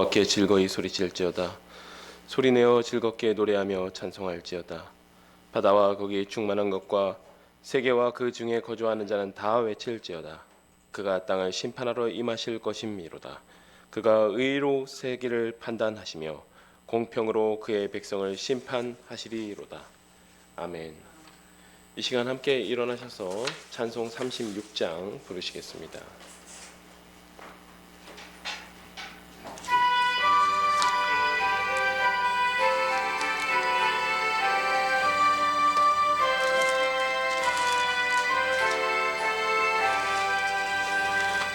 여호와께 즐거이 소리칠지어다. 소리내어 즐겁게 노래하며 찬송할지어다. 바다와 거기 충만한 것과 세계와 그 중에 거주하는 자는 다 외칠지어다. 그가 땅을 심판하러 임하실 것임이로다. 그가 의로 세계를 판단하시며 공평으로 그의 백성을 심판하시리로다. 아멘. 이 시간 함께 일어나셔서 찬송 36장 부르시겠습니다.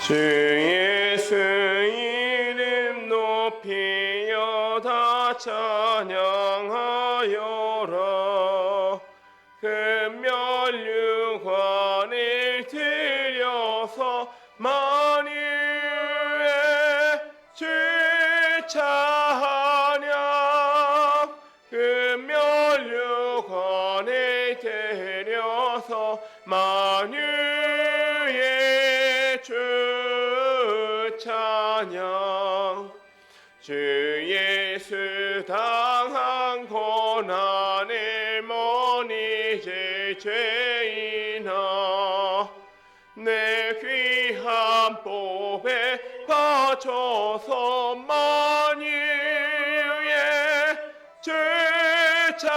주 예수 이름 높이여 다 찬양하여라. 금면류관을 들여서 만유의 주 찬양. 금면류관을 들여서 만유의 주 찬양. 주 예수 당한 고난을 못 잊을 죄인아, 내 귀한 복에 바쳐서 만유의 주 찬양.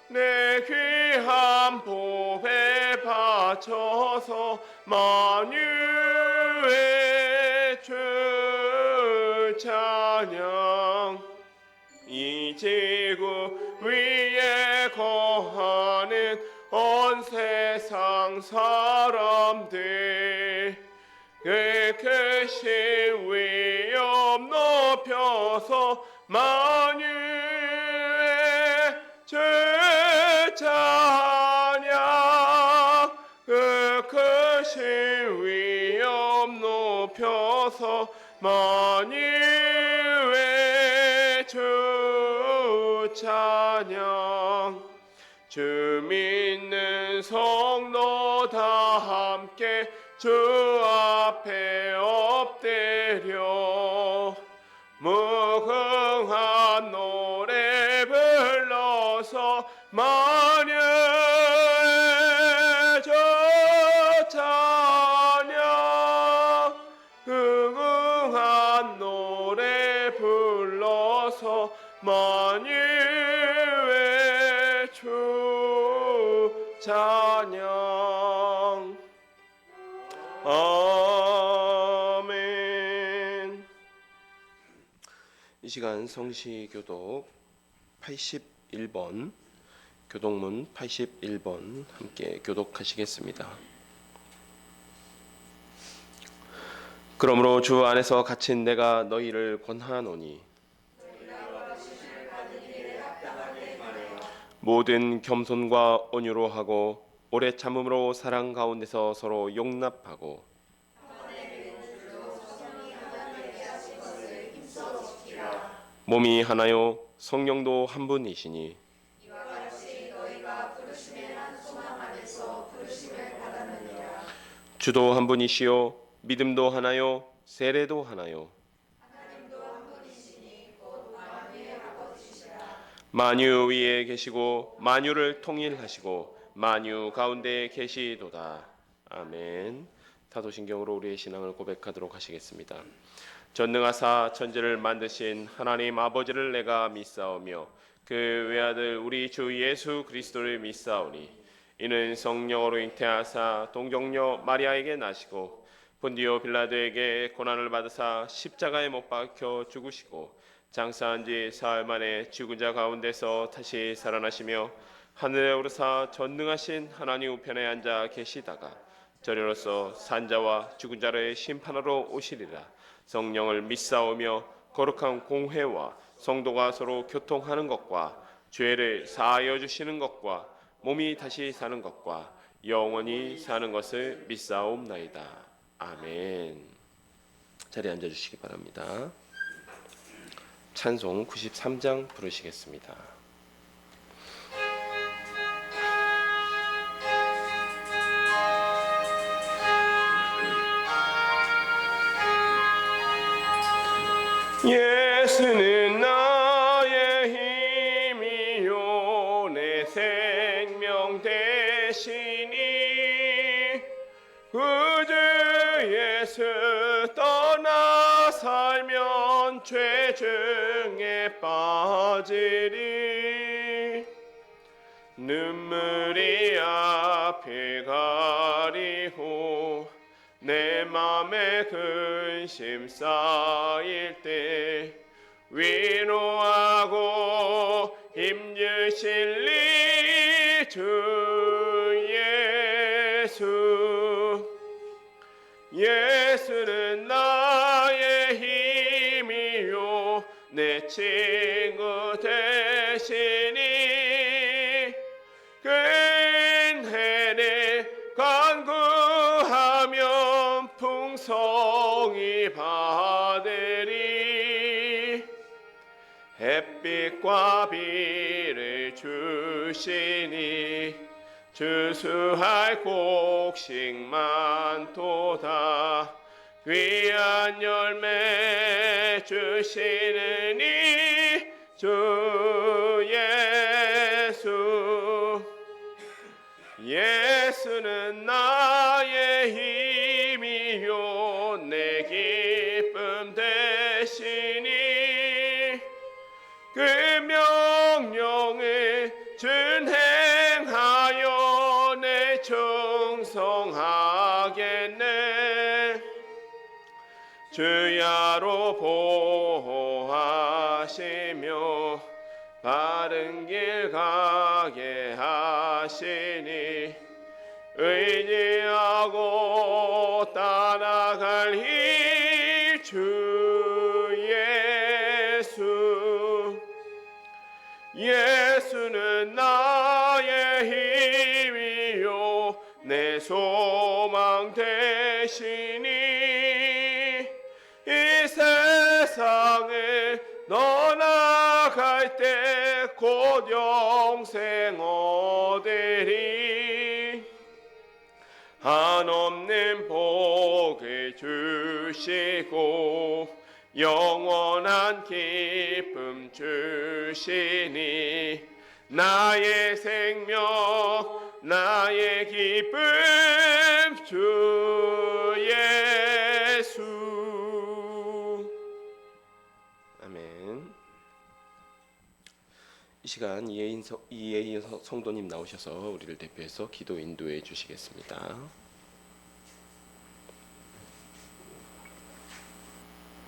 내 귀한 복에 바쳐서 만유의 주 찬양. 이 지구 위에 거하는 온 세상 사람들, 그 크신 위엄 높여서 만유의 주 찬양. 그 크신 위엄 높여서 만유의 주 찬양. 주 믿는 성도 다 함께 주 앞에 엎드려 무궁한 노래 불러서 만유의 주 찬양. 무궁한 노래 불러서 만유의 주 찬양. 아멘. 이 시간 성시교독 81번, 교독문 81번 함께 교독하시겠습니다. 그러므로 주 안에서 갇힌 내가 너희를 권하노니 모든 겸손과 온유로 하고 오래 참음으로 사랑 가운데서 서로 용납하고 몸이 하나요 성령도 한 분이시니 이와 같이 너희가 부르심의 한 소망 안에서 부르심을 받았느니라. 주도 한 분이시요 믿음도 하나요 세례도 하나요 하나님도 한 분이시니 곧 만유의 아버지시라. 만유 위에 계시고 만유를 통일하시고 만유 가운데 계시도다. 아멘. 사도신경으로 우리의 신앙을 고백하도록 하시겠습니다. 전능하사 천지를 만드신 하나님 아버지를 내가 믿사오며 그 외아들 우리 주 예수 그리스도를 믿사오니 이는 성령으로 잉태하사 동정녀 마리아에게 나시고 본디오 빌라도에게 고난을 받으사 십자가에 못 박혀 죽으시고 장사한 지 사흘 만에 죽은 자 가운데서 다시 살아나시며 하늘에 오르사 전능하신 하나님 우편에 앉아 계시다가 저리로서 산자와 죽은 자를 심판하러 오시리라. 성령을 믿사오며 거룩한 공회와 성도가 서로 교통하는 것과 죄를 사하여 주시는 것과 몸이 다시 사는 것과 영원히 사는 것을 믿사옵나이다. 아멘. 자리에 앉아주시기 바랍니다. 찬송 93장 부르시겠습니다. 예수는 나의 힘이요 내 생명 되시니 구주 예수 떠나 살면 죄중에 빠지리 눈물이 앞을 가리고 내 맘에 근심 쌓일 때 위로하고 힘주실리 주 예수 예수는 나의 힘이요 내 친구 되시니 근혜를 간구하면 풍성히 받으리 햇빛과 비를 주시니 주수할 곡식만 도다 귀한 열매 주시느니 주 예수 예수는 나의 힘이요 내 기쁨 되시니 그 명령을 준행하여 내 충성하겠네 주야로 보호하시며 바른 길 가게 하시니 의지하고 따라갈 힘 주 예수 예수는 나의 힘이요 내 소망 되시니 이 세상을 떠나갈 때 곧 영생 얻으리 한없는 복을 주시고 영원한 기쁨 주시니 나의 생명 나의 기쁨 주 예수 아멘. 이 시간 이예인 성도님 나오셔서 우리를 대표해서 기도 인도해 주시겠습니다.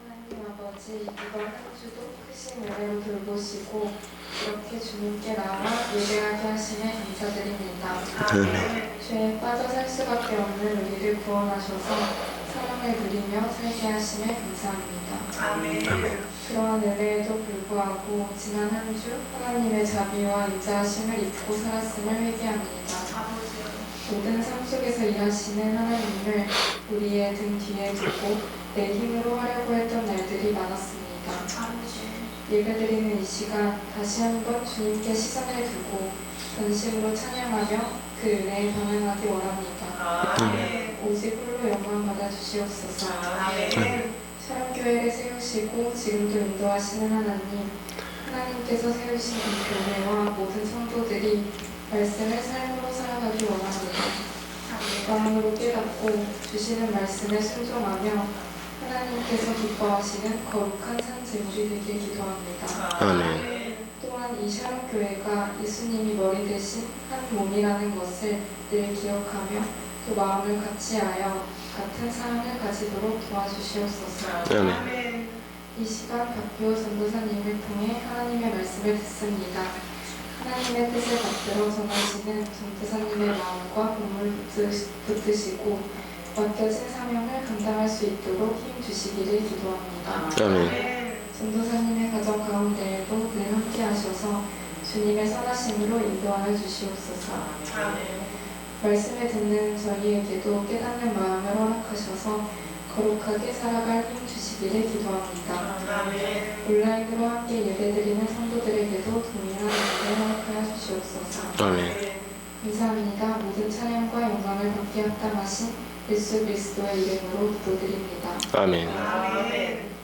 하나님 아버지, 이번 한 주도 크신 은혜로 돌보시고 이렇게 주님께 나와 예배하게 하심에 감사드립니다. 죄에 빠져 살 수밖에 없는 우리를 구원하셔서 사랑을 누리며 살게 하심에 감사합니다. 그러한 은혜에도 불구하고 지난 한 주 하나님의 자비와 인자하심을 잊고 살았음을 회개합니다. 모든 삶 속에서 일하시는 하나님을 우리의 등 뒤에 두고 내 힘으로 하려고 했던 날들이 많았습니다. 예배드리는 이 시간 다시 한번 주님께 시선을 두고 전심으로 찬양하며 그 은혜에 반응하기 원합니다. 오직 홀로 영광 받아 주시옵소서. 샤론교회를 세우시고 지금도 인도하시는 하나님께서 세우신 이 교회와 모든 성도들이 말씀을 삶으로 살아가기 원합니다. 마음으로 깨닫고 주시는 말씀에 순종하며 하나님께서 기뻐하시는 거룩한 산 제물이 되길 기도합니다. 아멘. 또한 이 샤론교회가 예수님이 머리 대신 한 몸이라는 것을 늘 기억하며 또 마음을 같이하여 같은 사랑을 가지도록 도와주시옵소서. 아멘. 이 시간 박효 전도사님을 통해 하나님의 말씀을 듣습니다. 하나님의 뜻을 받들어 전하시는 전도사님의 마음과 몸을 붙드시고 맡겨진 사명을 감당할 수 있도록 힘 주시기를 기도합니다. 아멘. 전도사님의 가정 가운데에도 늘 함께 하셔서 주님의 선하심으로 인도하여 주시옵소서. 말씀을 듣는 저희에게도 깨닫는 마음을 허락하셔서 거룩하게 살아갈 힘 주시기를 기도합니다. 온라인으로 함께 예배드리는 성도들에게도 동일한 은혜를 허락하여 주시옵소서. 아멘. 감사합니다. 모든 찬양과 영광을 받게 합당하신 예수 그리스도의 이름으로 기도드립니다. 아멘. 아멘.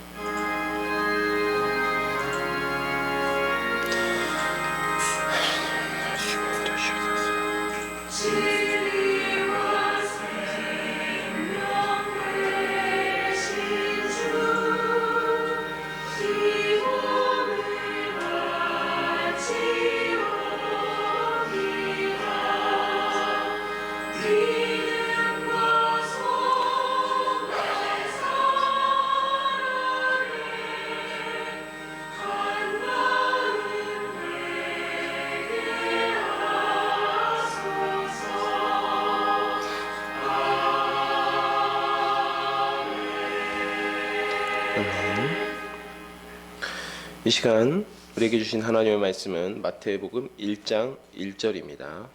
이 시간 우리에게 주신 하나님의 말씀은 마태복음 1장 1절입니다.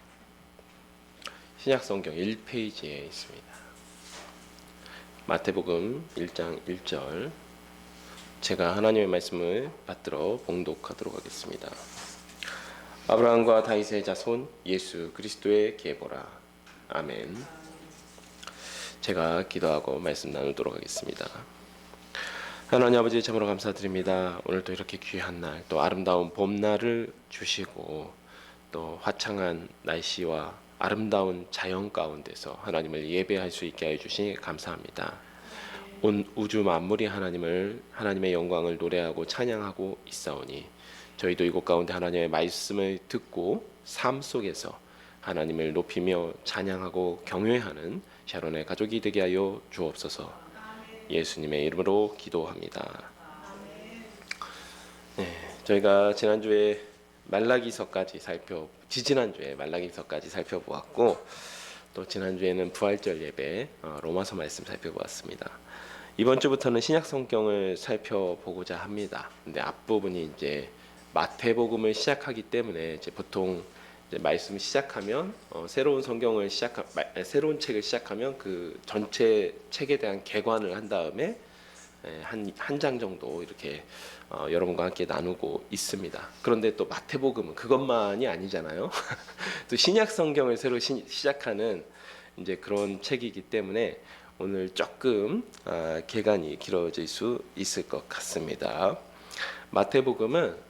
신약성경 1페이지에 있습니다. 마태복음 1장 1절, 제가 하나님의 말씀을 받들어 봉독하도록 하겠습니다. 아브라함과 다윗의 자손 예수 그리스도의 계보라. 아멘. 제가 기도하고 말씀 나누도록 하겠습니다. 하나님 아버지, 참으로 감사드립니다. 오늘도 이렇게 귀한 날, 또 아름다운 봄날을 주시고 또 화창한 날씨와 아름다운 자연 가운데서 하나님을 예배할 수 있게 해주시니 감사합니다. 온 우주 만물이 하나님의 영광을 노래하고 찬양하고 있사오니 저희도 이곳 가운데 하나님의 말씀을 듣고 삶 속에서 하나님을 높이며 찬양하고 경외하는 샤론의 가족이 되게 하여 주옵소서. 예수님의 이름으로 기도합니다. 저희가 지지난주에 말라기서까지 살펴보았고, 또 지난주에는 부활절 예배 로마서 말씀 살펴보았습니다. 이번 주부터는 신약 성경을 살펴보고자 합니다. 근데 앞부분이 이제 마태복음을 시작하기 때문에 이제 보통 이제 말씀 시작하면 새로운 책을 시작하면 그 전체 책에 대한 개관을 한 다음에 한 장 정도 이렇게 여러분과 함께 나누고 있습니다. 그런데 또 마태복음은 그것만이 아니잖아요. 또 신약 성경을 새로 시작하는 이제 그런 책이기 때문에 오늘 조금 개관이 길어질 수 있을 것 같습니다. 마태복음은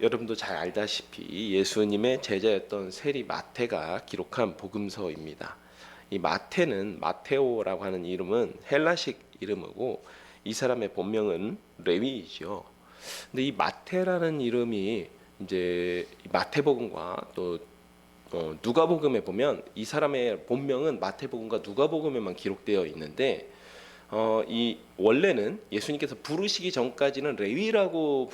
여러분도 잘 알다시피 예수님의 제자였던 세리 마태가 기록한 복음서입니다. 이 마태는, 마테오라고 하는 이름은 헬라식 이름이고 이 사람의 본명은 레위이죠. 근데 이 마태라는 이름이 이제 마태복음과 또 누가복음에 보면 이 사람의 본명은 마태복음과 누가복음에만 기록되어 있는데 이 원래는 예수님께서 부르시기 전까지는 레위라고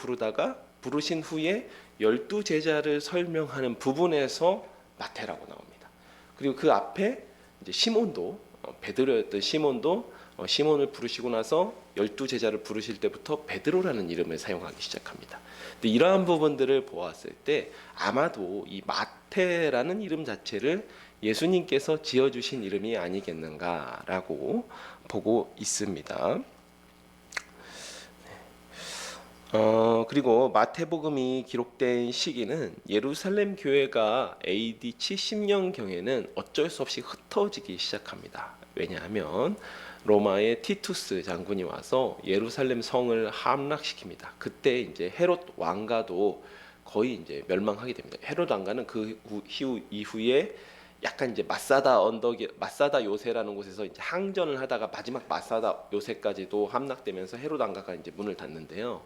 부르신 후에 12제자를 설명하는 부분에서 마태라고 나옵니다. 그리고 그 앞에 이제 시몬도, 베드로였던 시몬도 시몬을 부르시고 나서 12제자를 부르실 때부터 베드로라는 이름을 사용하기 시작합니다. 근데 이러한 부분들을 보았을 때 아마도 이 마태라는 이름 자체를 예수님께서 지어주신 이름이 아니겠는가라고 보고 있습니다. 그리고 마태복음이 기록된 시기는 예루살렘 교회가 AD 70년경에는 어쩔 수 없이 흩어지기 시작합니다. 왜냐하면 로마의 티투스 장군이 와서 예루살렘 성을 함락시킵니다. 그때 이제 헤롯 왕가도 거의 이제 멸망하게 됩니다. 헤롯 왕가는 그 이후에 약간 이제 마사다 요새라는 곳에서 이제 항전을 하다가 마지막 마사다 요새까지도 함락되면서 헤롯 왕가가 이제 문을 닫는데요.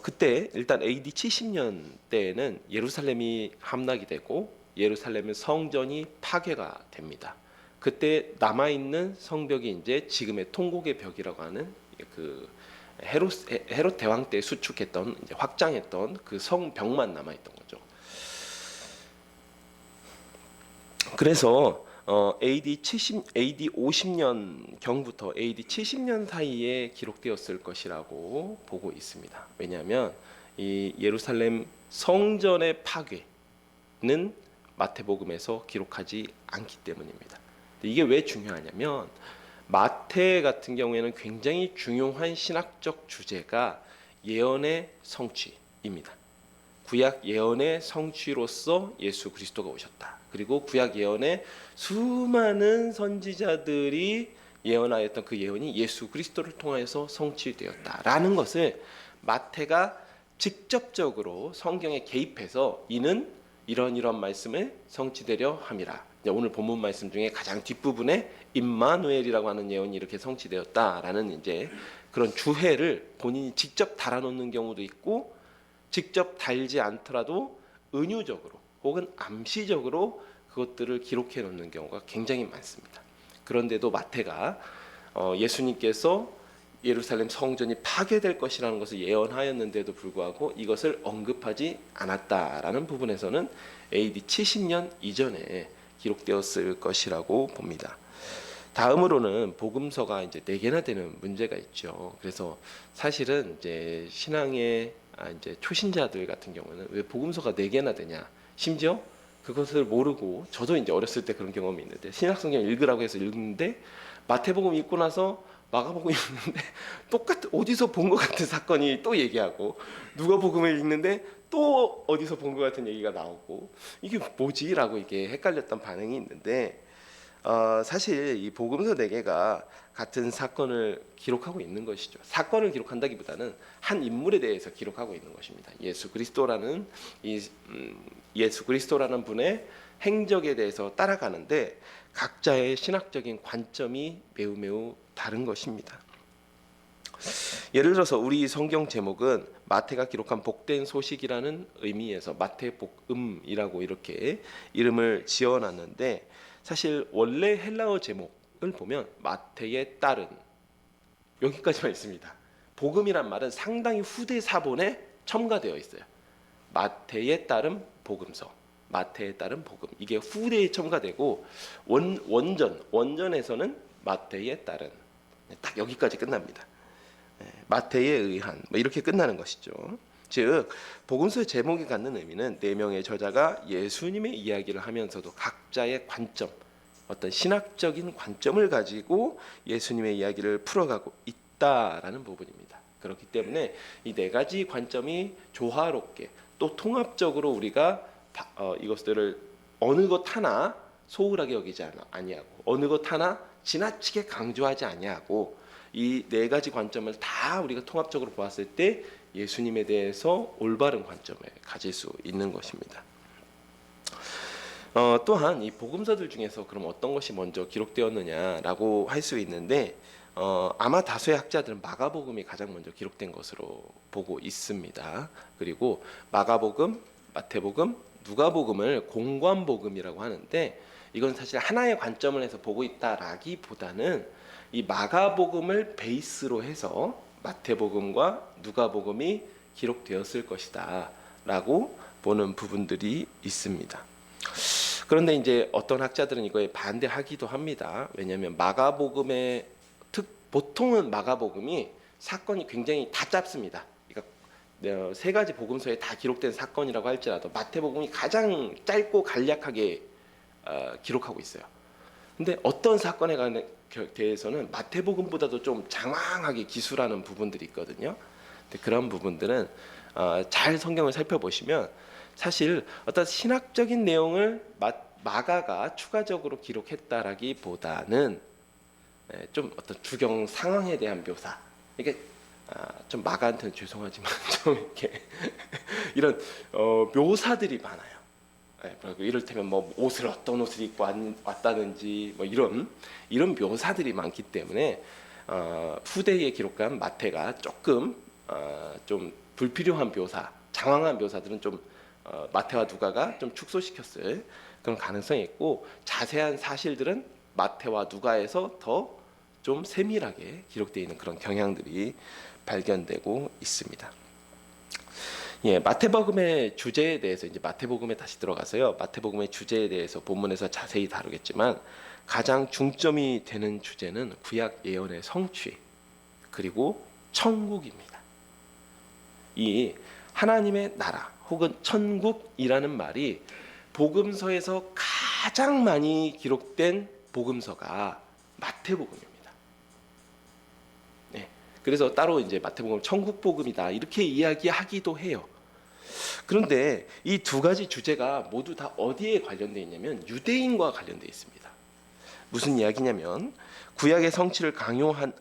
그때 일단 AD 70년 때에는 예루살렘이 함락이 되고 예루살렘의 성전이 파괴가 됩니다. 그때 남아 있는 성벽이 이제 지금의 통곡의 벽이라고 하는 그 헤롯 대왕 때 수축했던, 이제 확장했던 그 성벽만 남아 있던 거죠. 그래서 AD 50년 경부터 AD 70년 사이에 기록되었을 것이라고 보고 있습니다. 왜냐하면 이 예루살렘 성전의 파괴는 마태복음에서 기록하지 않기 때문입니다. 이게 왜 중요하냐면 마태 같은 경우에는 굉장히 중요한 신학적 주제가 예언의 성취입니다. 구약 예언의 성취로서 예수 그리스도가 오셨다. 그리고 구약 예언의 수많은 선지자들이 예언하였던 그 예언이 예수 그리스도를 통하여서 성취되었다라는 것을 마태가 직접적으로 성경에 개입해서 이는 이런 말씀을 성취되려 함이라. 오늘 본문 말씀 중에 가장 뒷부분에 임마누엘이라고 하는 예언이 이렇게 성취되었다라는 이제 그런 주해를 본인이 직접 달아놓는 경우도 있고, 직접 달지 않더라도 은유적으로 혹은 암시적으로 그것들을 기록해 놓는 경우가 굉장히 많습니다. 그런데도 마태가 예수님께서 예루살렘 성전이 파괴될 것이라는 것을 예언하였는데도 불구하고 이것을 언급하지 않았다라는 부분에서는 AD 70년 이전에 기록되었을 것이라고 봅니다. 다음으로는 복음서가 이제 4개나 되는 문제가 있죠. 그래서 사실은 이제 신앙의 이제 초신자들 같은 경우는 왜 복음서가 4개나 되냐? 심지어 그것을 모르고 저도 이제 어렸을 때 그런 경험이 있는데 신약성경 읽으라고 해서 읽는데 마태복음 읽고 나서 마가복음 읽는데 똑같은 어디서 본 것 같은 사건이 또 얘기하고 누가복음을 읽는데 또 어디서 본 것 같은 얘기가 나오고 이게 뭐지라고 이게 헷갈렸던 반응이 있는데 사실 이 복음서 4개가 같은 사건을 기록하고 있는 것이죠. 사건을 기록한다기보다는 한 인물에 대해서 기록하고 있는 것입니다. 예수 그리스도라는 분의 행적에 대해서 따라가는데 각자의 신학적인 관점이 매우 다른 것입니다. 예를 들어서 우리 성경 제목은 마태가 기록한 복된 소식이라는 의미에서 마태복음이라고 이렇게 이름을 지어놨는데 사실 원래 헬라어 제목을 보면 마태의 딸은 여기까지만 있습니다. 복음이란 말은 상당히 후대 사본에 첨가되어 있어요. 마태의 딸은 복음서, 마태의 딸은 복음. 이게 후대에 첨가되고 원전에서는 마태의 딸은 딱 여기까지 끝납니다. 마태에 의한 뭐 이렇게 끝나는 것이죠. 즉 복음서의 제목이 갖는 의미는 4명의 저자가 예수님의 이야기를 하면서도 각자의 관점, 어떤 신학적인 관점을 가지고 예수님의 이야기를 풀어가고 있다라는 부분입니다. 그렇기 때문에 이 4가지 관점이 조화롭게 또 통합적으로 우리가 이것들을 어느 것 하나 소홀하게 여기지 아니하고 어느 것 하나 지나치게 강조하지 아니하고 이 4가지 관점을 다 우리가 통합적으로 보았을 때 예수님에 대해서 올바른 관점을 가질 수 있는 것입니다. 또한 이 복음서들 중에서 그럼 어떤 것이 먼저 기록되었느냐라고 할 수 있는데 아마 다수의 학자들은 마가복음이 가장 먼저 기록된 것으로 보고 있습니다. 그리고 마가복음, 마태복음, 누가복음을 공관복음이라고 하는데 이건 사실 하나의 관점을 해서 보고 있다라기보다는 이 마가복음을 베이스로 해서 마태복음과 누가복음이 기록되었을 것이다 라고 보는 부분들이 있습니다. 그런데 이제 어떤 학자들은 이거에 반대하기도 합니다. 왜냐하면 보통은 마가복음이 사건이 굉장히 다 짧습니다. 그러니까 3가지 복음서에 다 기록된 사건이라고 할지라도 마태복음이 가장 짧고 간략하게 기록하고 있어요. 근데 어떤 사건에 대해서는 마태복음보다도 좀 장황하게 기술하는 부분들이 있거든요. 근데 그런 부분들은 잘 성경을 살펴보시면 사실 어떤 신학적인 내용을 마가가 추가적으로 기록했다라기보다는 좀 어떤 주경 상황에 대한 묘사. 이게 좀 마가한테는 죄송하지만 좀 이렇게 이런 묘사들이 많아요. 이를테면 뭐 어떤 옷을 입고 왔다든지 뭐 이런 묘사들이 많기 때문에 후대에 기록한 마태가 조금 좀 불필요한 묘사, 장황한 묘사들은 좀 마태와 누가가 좀 축소시켰을 그런 가능성이 있고 자세한 사실들은 마태와 누가에서 더 좀 세밀하게 기록되어 있는 그런 경향들이 발견되고 있습니다. 예, 마태복음의 주제에 대해서 이제 마태복음에 다시 들어가서요. 마태복음의 주제에 대해서 본문에서 자세히 다루겠지만 가장 중점이 되는 주제는 구약 예언의 성취 그리고 천국입니다. 이 하나님의 나라 혹은 천국이라는 말이 복음서에서 가장 많이 기록된 복음서가 마태복음입니다. 네, 그래서 따로 이제 마태복음 천국복음이다 이렇게 이야기하기도 해요. 그런데 이 2가지 주제가 모두 다 어디에 관련되어 있냐면 유대인과 관련되어 있습니다. 무슨 이야기냐면 구약의 성취를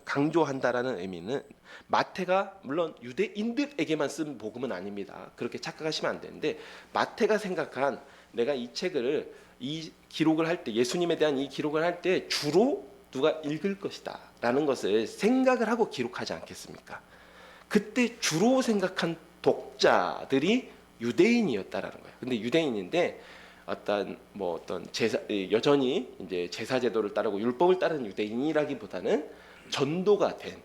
강조한다라는 의미는 마태가 물론 유대인들에게만 쓴 복음은 아닙니다. 그렇게 착각하시면 안 되는데 마태가 생각한 내가 이 책을 이 기록을 할 때 예수님에 대한 이 기록을 할 때 주로 누가 읽을 것이다 라는 것을 생각을 하고 기록하지 않겠습니까? 그때 주로 생각한 독자들이 유대인이었다라는 거예요. 근데 유대인인데 어떤 여전히 이제 제사 제도를 따르고 율법을 따르는 유대인이라기보다는 전도가 된,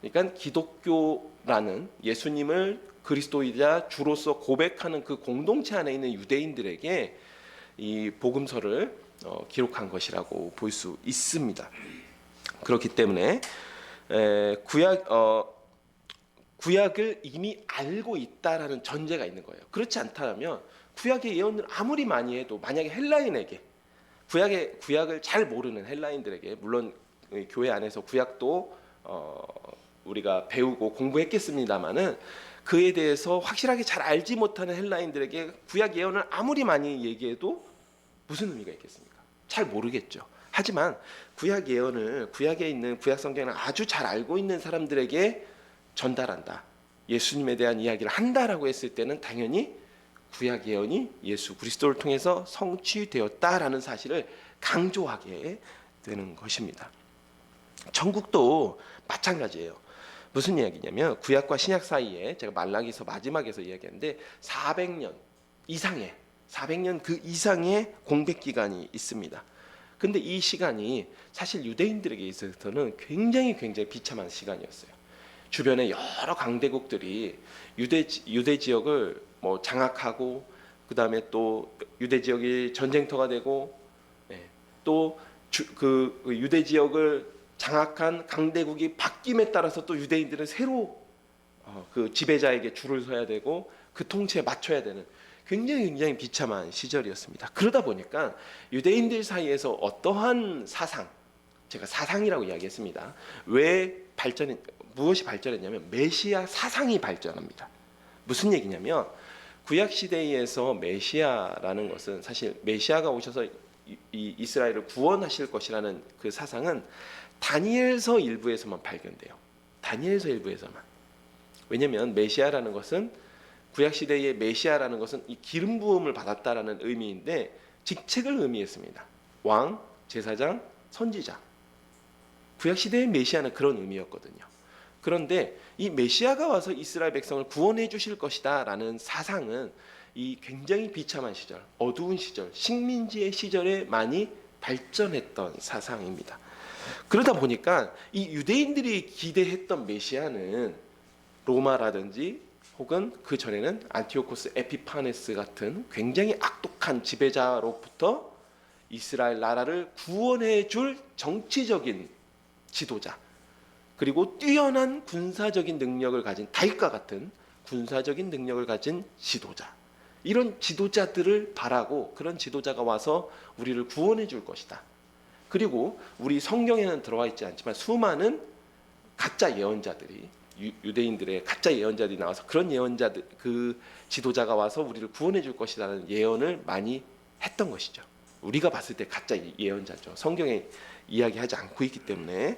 그러니까 기독교라는 예수님을 그리스도이자 주로서 고백하는 그 공동체 안에 있는 유대인들에게 이 복음서를 기록한 것이라고 볼 수 있습니다. 그렇기 때문에 구약을 이미 알고 있다라는 전제가 있는 거예요. 그렇지 않다면 구약의 예언을 아무리 많이 해도 만약에 헬라인에게 구약을 잘 모르는 헬라인들에게, 물론 교회 안에서 구약도 우리가 배우고 공부했겠습니다마는 그에 대해서 확실하게 잘 알지 못하는 헬라인들에게 구약 예언을 아무리 많이 얘기해도 무슨 의미가 있겠습니까? 잘 모르겠죠. 하지만 구약 예언을 구약에 있는 구약 성경을 아주 잘 알고 있는 사람들에게 전달한다, 예수님에 대한 이야기를 한다라고 했을 때는 당연히 구약 예언이 예수 그리스도를 통해서 성취되었다라는 사실을 강조하게 되는 것입니다. 천국도 마찬가지예요. 무슨 이야기냐면 구약과 신약 사이에, 제가 말라기서 마지막에서 이야기하는데 400년 그 이상의 공백 기간이 있습니다. 근데 이 시간이 사실 유대인들에게 있어서는 굉장히 비참한 시간이었어요. 주변에 여러 강대국들이 유대 지역을 장악하고, 그 다음에 또 유대 지역이 전쟁터가 되고, 또 그 유대 지역을 장악한 강대국이 바뀜에 따라서 또 유대인들은 새로 그 지배자에게 줄을 서야 되고 그 통치에 맞춰야 되는 굉장히 비참한 시절이었습니다. 그러다 보니까 유대인들 사이에서 어떠한 사상, 제가 사상이라고 이야기했습니다. 무엇이 발전했냐면 메시아 사상이 발전합니다. 무슨 얘기냐면 구약 시대에서 메시아라는 것은, 사실 메시아가 오셔서 이 이스라엘을 구원하실 것이라는 그 사상은 다니엘서 일부에서만 발견돼요. 다니엘서 일부에서만. 왜냐하면 메시아라는 것은, 구약 시대의 메시아라는 것은 이 기름 부음을 받았다라는 의미인데 직책을 의미했습니다. 왕, 제사장, 선지자. 구약 시대의 메시아는 그런 의미였거든요. 그런데 이 메시아가 와서 이스라엘 백성을 구원해 주실 것이다라는 사상은 이 굉장히 비참한 시절, 어두운 시절, 식민지의 시절에 많이 발전했던 사상입니다. 그러다 보니까 이 유대인들이 기대했던 메시아는 로마라든지 혹은 그 전에는 안티오코스 에피파네스 같은 굉장히 악독한 지배자로부터 이스라엘 나라를 구원해 줄 정치적인 지도자, 그리고 뛰어난 군사적인 능력을 가진 다윗과 같은 군사적인 능력을 가진 지도자, 이런 지도자들을 바라고, 그런 지도자가 와서 우리를 구원해 줄 것이다. 그리고 우리 성경에는 들어와 있지 않지만 수많은 가짜 예언자들이, 유대인들의 가짜 예언자들이 나와서 그런 예언자들, 그 지도자가 와서 우리를 구원해 줄 것이라는 예언을 많이 했던 것이죠. 우리가 봤을 때 가짜 예언자죠. 성경에 이야기하지 않고 있기 때문에.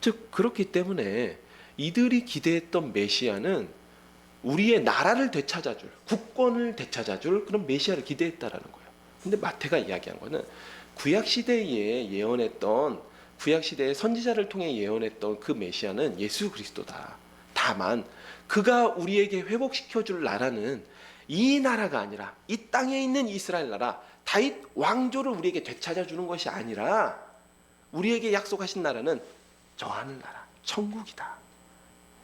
즉 그렇기 때문에 이들이 기대했던 메시아는 우리의 나라를 되찾아줄, 국권을 되찾아줄 그런 메시아를 기대했다라는 거예요. 근데 마태가 이야기한 거는 구약 시대에 예언했던, 구약 시대의 선지자를 통해 예언했던 그 메시아는 예수 그리스도다. 다만 그가 우리에게 회복시켜줄 나라는 이 나라가 아니라 이 땅에 있는 이스라엘 나라, 다윗 왕조를 우리에게 되찾아주는 것이 아니라 우리에게 약속하신 나라는 저 하늘나라, 천국이다.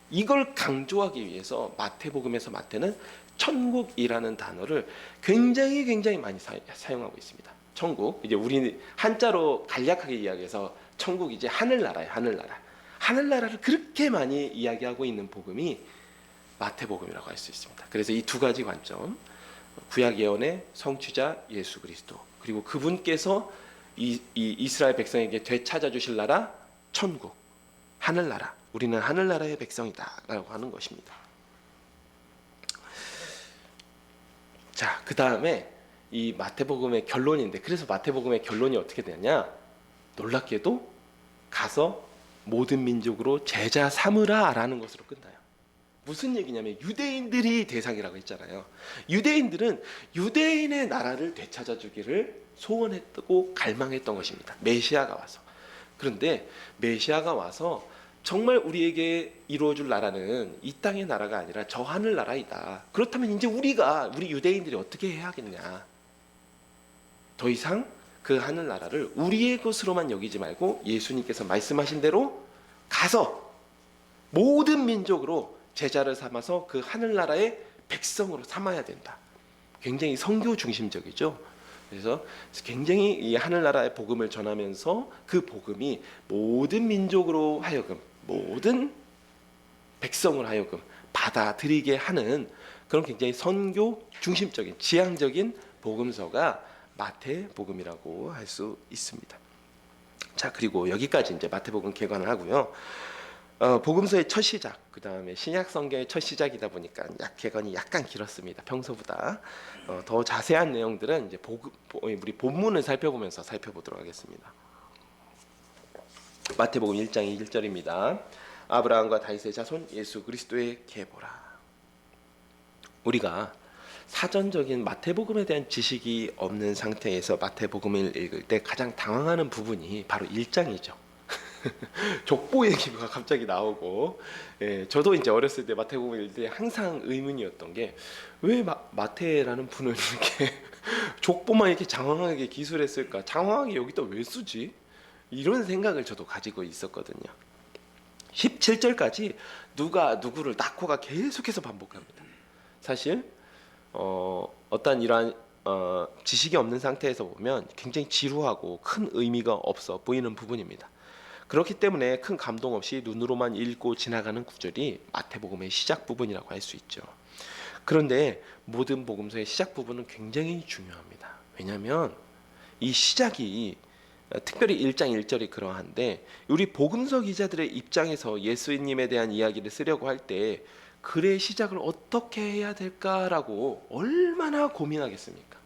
이걸 강조하기 위해서 마태복음에서 마태는 천국이라는 단어를 굉장히 많이 사용하고 있습니다. 천국, 이제 우리 한자로 간략하게 이야기해서 천국, 이제 하늘나라예요. 하늘나라를 그렇게 많이 이야기하고 있는 복음이 마태복음이라고 할 수 있습니다. 그래서 이 두 가지 관점, 구약 예언의 성취자 예수 그리스도, 그리고 그분께서 이 이스라엘 백성에게 되찾아 주실 나라 천국, 하늘나라, 우리는 하늘나라의 백성이다라고 하는 것입니다. 자, 그 다음에 이 마태복음의 결론인데, 그래서 마태복음의 결론이 어떻게 되냐? 놀랍게도 가서 모든 민족으로 제자 삼으라라는 것으로 끝나요. 무슨 얘기냐면 유대인들이 대상이라고 했잖아요. 유대인들은 유대인의 나라를 되찾아주기를 소원했고 갈망했던 것입니다. 메시아가 와서. 그런데 메시아가 와서 정말 우리에게 이루어줄 나라는 이 땅의 나라가 아니라 저 하늘 나라이다. 그렇다면 이제 우리 유대인들이 어떻게 해야겠냐? 더 이상 그 하늘 나라를 우리의 것으로만 여기지 말고 예수님께서 말씀하신 대로 가서 모든 민족으로 제자를 삼아서 그 하늘 나라의 백성으로 삼아야 된다. 굉장히 선교 중심적이죠. 그래서 굉장히 이 하늘나라의 복음을 전하면서 그 복음이 모든 민족으로 하여금, 모든 백성을 하여금 받아들이게 하는 그런 굉장히 선교 중심적인 지향적인 복음서가 마태복음이라고 할 수 있습니다. 자, 그리고 여기까지 이제 마태복음 개관을 하고요. 복음서의 첫 시작, 그 다음에 신약 성경의 첫 시작이다 보니까 개관이 약간 길었습니다. 평소보다. 더 자세한 내용들은 이제 우리 본문을 살펴보면서 살펴보도록 하겠습니다. 마태복음 1장 1절입니다. 아브라함과 다윗의 자손 예수 그리스도의 계보라. 우리가 사전적인 마태복음에 대한 지식이 없는 상태에서 마태복음을 읽을 때 가장 당황하는 부분이 바로 1장이죠. 족보 얘기가 갑자기 나오고, 저도 이제 어렸을 때 마태복음 읽을 때 항상 의문이었던 게 왜 마태라는 분은 이렇게 족보만 이렇게 장황하게 기술했을까? 장황하게 여기다 왜 쓰지? 이런 생각을 저도 가지고 있었거든요. 17절까지 누가 누구를 낳고가 계속해서 반복합니다. 사실 어떤 이러한 지식이 없는 상태에서 보면 굉장히 지루하고 큰 의미가 없어 보이는 부분입니다. 그렇기 때문에 큰 감동 없이 눈으로만 읽고 지나가는 구절이 마태복음의 시작 부분이라고 할 수 있죠. 그런데 모든 복음서의 시작 부분은 굉장히 중요합니다. 왜냐하면 이 시작이 특별히 1장 1절이 그러한데, 우리 복음서 기자들의 입장에서 예수님에 대한 이야기를 쓰려고 할 때 글의 시작을 어떻게 해야 될까라고 얼마나 고민하겠습니까?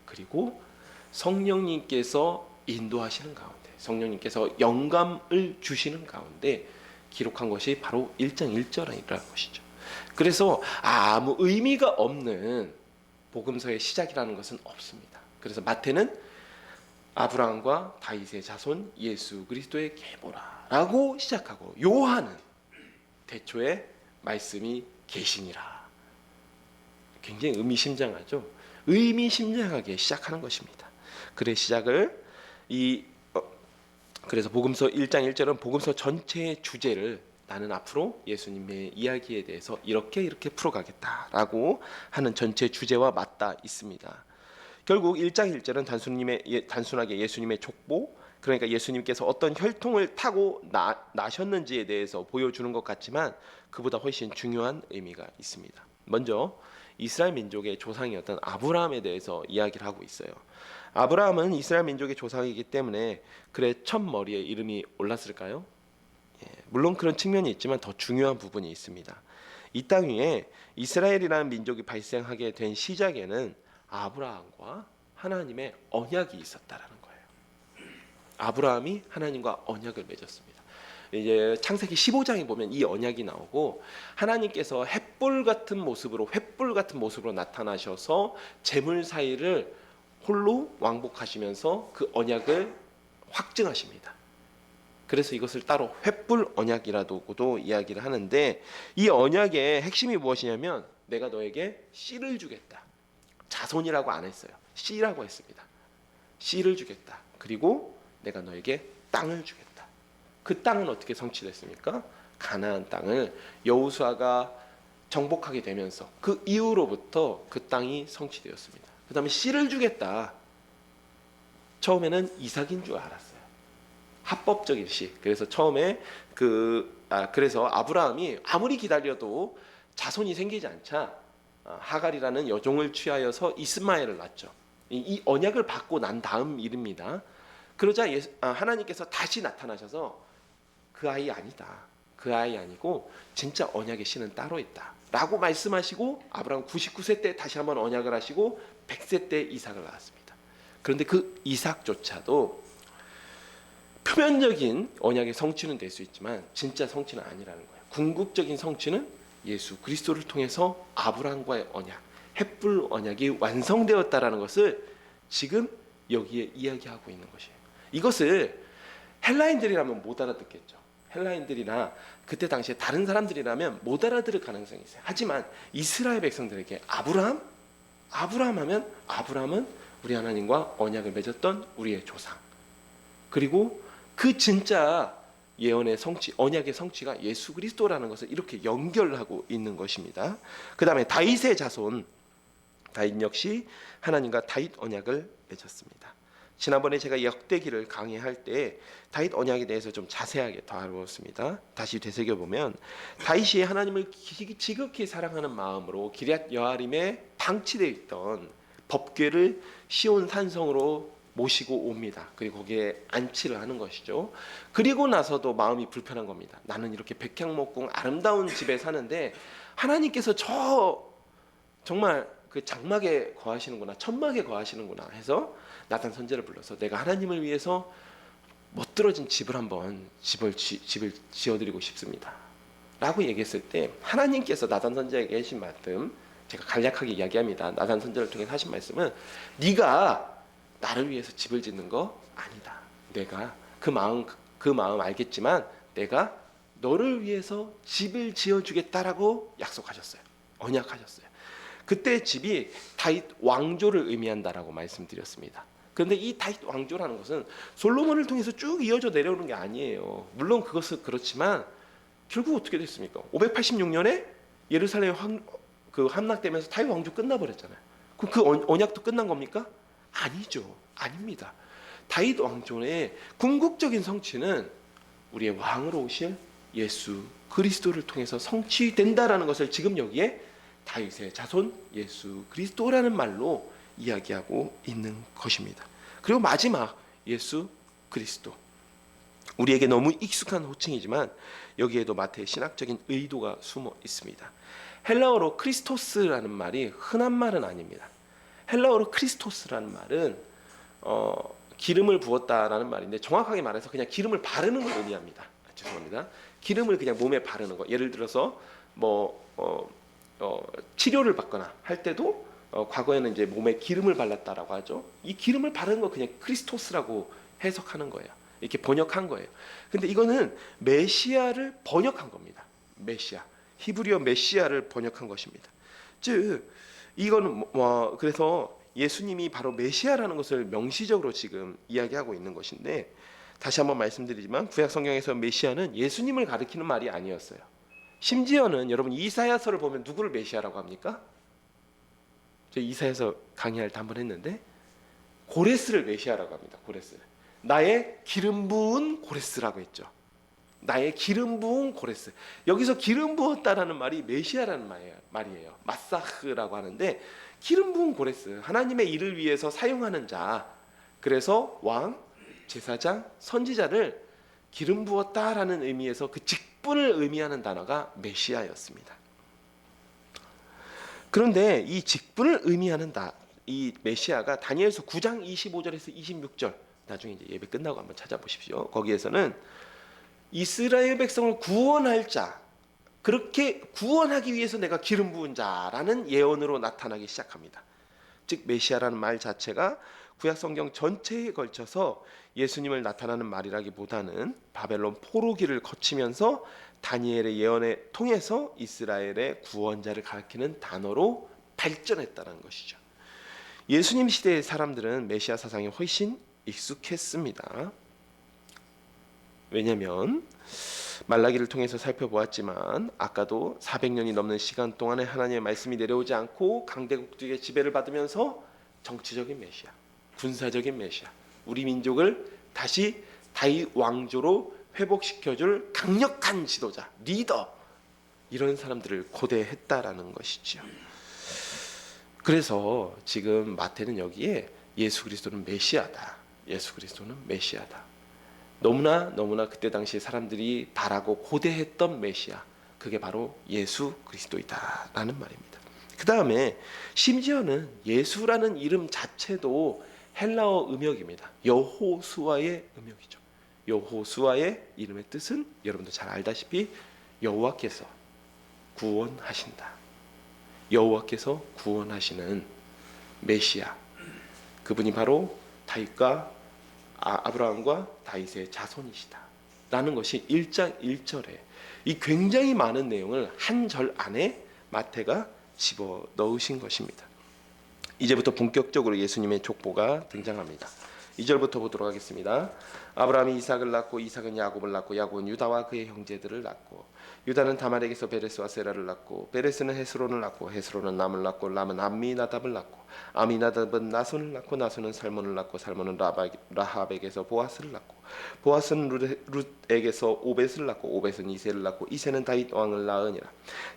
그리고 성령님께서 인도하시는 가운데, 성령님께서 영감을 주시는 가운데 기록한 것이 바로 1장 1절이라는 것이죠. 그래서 아무 의미가 없는 복음서의 시작이라는 것은 없습니다. 그래서 마태는 아브라함과 다윗의 자손 예수 그리스도의 계보라라고 시작하고, 요한은 태초에 말씀이 계시니라. 굉장히 의미심장하죠. 의미심장하게 시작하는 것입니다. 글의 시작을 그래서 복음서 1장 1절은 복음서 전체의 주제를 나는 앞으로 예수님의 이야기에 대해서 이렇게 풀어가겠다라고 하는 전체 주제와 맞닿아 있습니다. 결국 1장 1절은 단순하게 예수님의 족보, 그러니까 예수님께서 어떤 혈통을 타고 나셨는지에 대해서 보여주는 것 같지만 그보다 훨씬 중요한 의미가 있습니다. 먼저 이스라엘 민족의 조상이었던 아브라함에 대해서 이야기를 하고 있어요. 아브라함은 이스라엘 민족의 조상이기 때문에 그의 첫 머리에 이름이 올랐을까요? 물론 그런 측면이 있지만 더 중요한 부분이 있습니다. 이 땅 위에 이스라엘이라는 민족이 발생하게 된 시작에는 아브라함과 하나님의 언약이 있었다라는 거예요. 아브라함이 하나님과 언약을 맺었습니다. 이제 창세기 15장에 보면 이 언약이 나오고, 하나님께서 횃불 같은 모습으로 나타나셔서 재물 사이를 홀로 왕복하시면서 그 언약을 확증하십니다. 그래서 이것을 따로 횃불 언약이라고도 이야기를 하는데, 이 언약의 핵심이 무엇이냐면 내가 너에게 씨를 주겠다. 자손이라고 안 했어요. 씨라고 했습니다. 씨를 주겠다. 그리고 내가 너에게 땅을 주겠다. 그 땅은 어떻게 성취됐습니까? 가나안 땅을 여호수아가 정복하게 되면서 그 이후로부터 그 땅이 성취되었습니다. 그 다음에 씨를 주겠다. 처음에는 이삭인 줄 알았어요. 합법적인 씨. 그래서 처음에 그래서 아브라함이 아무리 기다려도 자손이 생기지 않자 하갈이라는 여종을 취하여서 이스마엘을 낳죠. 이 언약을 받고 난 다음 일입니다. 그러자 하나님께서 다시 나타나셔서 그 아이 아니다. 그 아이 아니고 진짜 언약의 씨는 따로 있다 라고 말씀하시고, 아브라함 99세 때 다시 한번 언약을 하시고 100세 때 이삭을 낳았습니다. 그런데 그 이삭조차도 표면적인 언약의 성취는 될 수 있지만 진짜 성취는 아니라는 거예요. 궁극적인 성취는 예수 그리스도를 통해서 아브라함과의 언약, 횃불 언약이 완성되었다라는 것을 지금 여기에 이야기하고 있는 것이에요. 이것을 헬라인들이라면 못 알아듣겠죠. 헬라인들이나 그때 당시에 다른 사람들이라면 못 알아들을 가능성이 있어요. 하지만 이스라엘 백성들에게 아브라함 하면 아브라함은 우리 하나님과 언약을 맺었던 우리의 조상, 그리고 그 진짜 예언의 성취, 언약의 성취가 예수 그리스도라는 것을 이렇게 연결하고 있는 것입니다. 그 다음에 다윗의 자손, 다윗 역시 하나님과 다윗 언약을 맺었습니다. 지난번에 제가 역대기를 강의할 때 다윗 언약에 대해서 좀 자세하게 다루었습니다. 다시 되새겨보면 다윗이 하나님을 지극히 사랑하는 마음으로 기럇 여아림에 방치되어 있던 법궤를 시온 산성으로 모시고 옵니다. 그리고 거기에 안치를 하는 것이죠. 그리고 나서도 마음이 불편한 겁니다. 나는 이렇게 백향목궁 아름다운 집에 사는데 하나님께서 정말 그 장막에 거하시는구나, 천막에 거하시는구나 해서 나단 선지자를 불러서 내가 하나님을 위해서 멋들어진 집을 지어드리고 싶습니다 라고 얘기했을 때 하나님께서 나단 선지자에게 하신 말씀, 제가 간략하게 이야기합니다. 나단 선지자를 통해 하신 말씀은 네가 나를 위해서 집을 짓는 거 아니다. 내가 그 마음 알겠지만 내가 너를 위해서 집을 지어주겠다라고 약속하셨어요. 언약하셨어요. 그때 집이 다윗 왕조를 의미한다라고 말씀드렸습니다. 그런데 이 다윗 왕조라는 것은 솔로몬을 통해서 쭉 이어져 내려오는 게 아니에요. 물론 그것은 그렇지만 결국 어떻게 됐습니까? 586년에 예루살렘 함락되면서 다윗 왕조 끝나버렸잖아요. 그럼 그 언약도 끝난 겁니까? 아니죠. 아닙니다. 다윗 왕조의 궁극적인 성취는 우리의 왕으로 오실 예수 그리스도를 통해서 성취된다라는 것을 지금 여기에 다윗의 자손 예수 그리스도라는 말로 이야기하고 있는 것입니다. 그리고 마지막 예수 그리스도, 우리에게 너무 익숙한 호칭이지만 여기에도 마태의 신학적인 의도가 숨어 있습니다. 헬라어로 크리스토스라는 말이 흔한 말은 아닙니다. 헬라어로 크리스토스라는 말은 기름을 부었다라는 말인데 정확하게 말해서 그냥 기름을 바르는 걸 의미합니다. 죄송합니다. 기름을 그냥 몸에 바르는 거. 예를 들어서 치료를 받거나 할 때도 과거에는 이제 몸에 기름을 발랐다라고 하죠. 이 기름을 바르는 거 그냥 크리스토스라고 해석하는 거예요. 이렇게 번역한 거예요. 근데 이거는 메시아를 번역한 겁니다. 메시아, 히브리어 메시아를 번역한 것입니다. 즉 이거는 그래서 예수님이 바로 메시아라는 것을 명시적으로 지금 이야기하고 있는 것인데, 다시 한번 말씀드리지만 구약 성경에서 메시아는 예수님을 가리키는 말이 아니었어요. 심지어는 여러분 이사야서를 보면 누구를 메시아라고 합니까? 저 이사야서 강의할 때 한번 했는데 고레스를 메시아라고 합니다. 고레스. 나의 기름 부은 고레스라고 했죠. 나의 기름 부은 고레스. 여기서 기름 부었다라는 말이 메시아라는 말이에요. 마사흐라고 하는데 기름 부은 고레스, 하나님의 일을 위해서 사용하는 자. 그래서 왕, 제사장, 선지자를 기름 부었다라는 의미에서 그 직분을 의미하는 단어가 메시아였습니다. 그런데 이 직분을 의미하는 이 메시아가 다니엘서 9장 25절에서 26절, 나중에 이제 예배 끝나고 한번 찾아보십시오. 거기에서는 이스라엘 백성을 구원할 자, 그렇게 구원하기 위해서 내가 기름 부은 자라는 예언으로 나타나기 시작합니다. 즉 메시아라는 말 자체가 구약 성경 전체에 걸쳐서 예수님을 나타나는 말이라기보다는 바벨론 포로기를 거치면서 다니엘의 예언에 통해서 이스라엘의 구원자를 가리키는 단어로 발전했다는 것이죠. 예수님 시대의 사람들은 메시아 사상에 훨씬 익숙했습니다. 왜냐하면 말라기를 통해서 살펴보았지만 아까도 400년이 넘는 시간 동안에 하나님의 말씀이 내려오지 않고 강대국들의 지배를 받으면서 정치적인 메시아, 군사적인 메시아, 우리 민족을 다시 다윗 왕조로 회복시켜줄 강력한 지도자, 리더, 이런 사람들을 고대했다라는 것이죠. 그래서 지금 마태는 여기에 예수 그리스도는 메시아다, 예수 그리스도는 메시아다, 너무나 그때 당시 사람들이 바라고 고대했던 메시아, 그게 바로 예수 그리스도이다라는 말입니다. 그 다음에 심지어는 예수라는 이름 자체도 헬라어 음역입니다. 여호수아의 음역이죠. 여호수아의 이름의 뜻은 여러분도 잘 알다시피 여호와께서 구원하신다, 여호와께서 구원하시는 메시아, 그분이 바로 다윗과 아브라함과 다윗의 자손이시다 라는 것이 1장 1절에 이 굉장히 많은 내용을 한 절 안에 마태가 집어넣으신 것입니다. 이제부터 본격적으로 예수님의 족보가 등장합니다. 2절부터 보도록 하겠습니다. 아브라함이 이삭을 낳고 이삭은 야곱을 낳고 야곱은 유다와 그의 형제들을 낳고 유다는 다말에게서 베레스와 세라를 낳고 베레스는 헤스론을 낳고 헤스론은 람을 낳고 람은 암미나답을 낳고 암미나답은 나손을 낳고 나손은 살몬을 낳고 살몬은 라합에게서 보아스를 낳고 보아스는 룻에게서 오벳을 낳고 오벳은 이새를 낳고 이새는 다윗 왕을 낳으니라.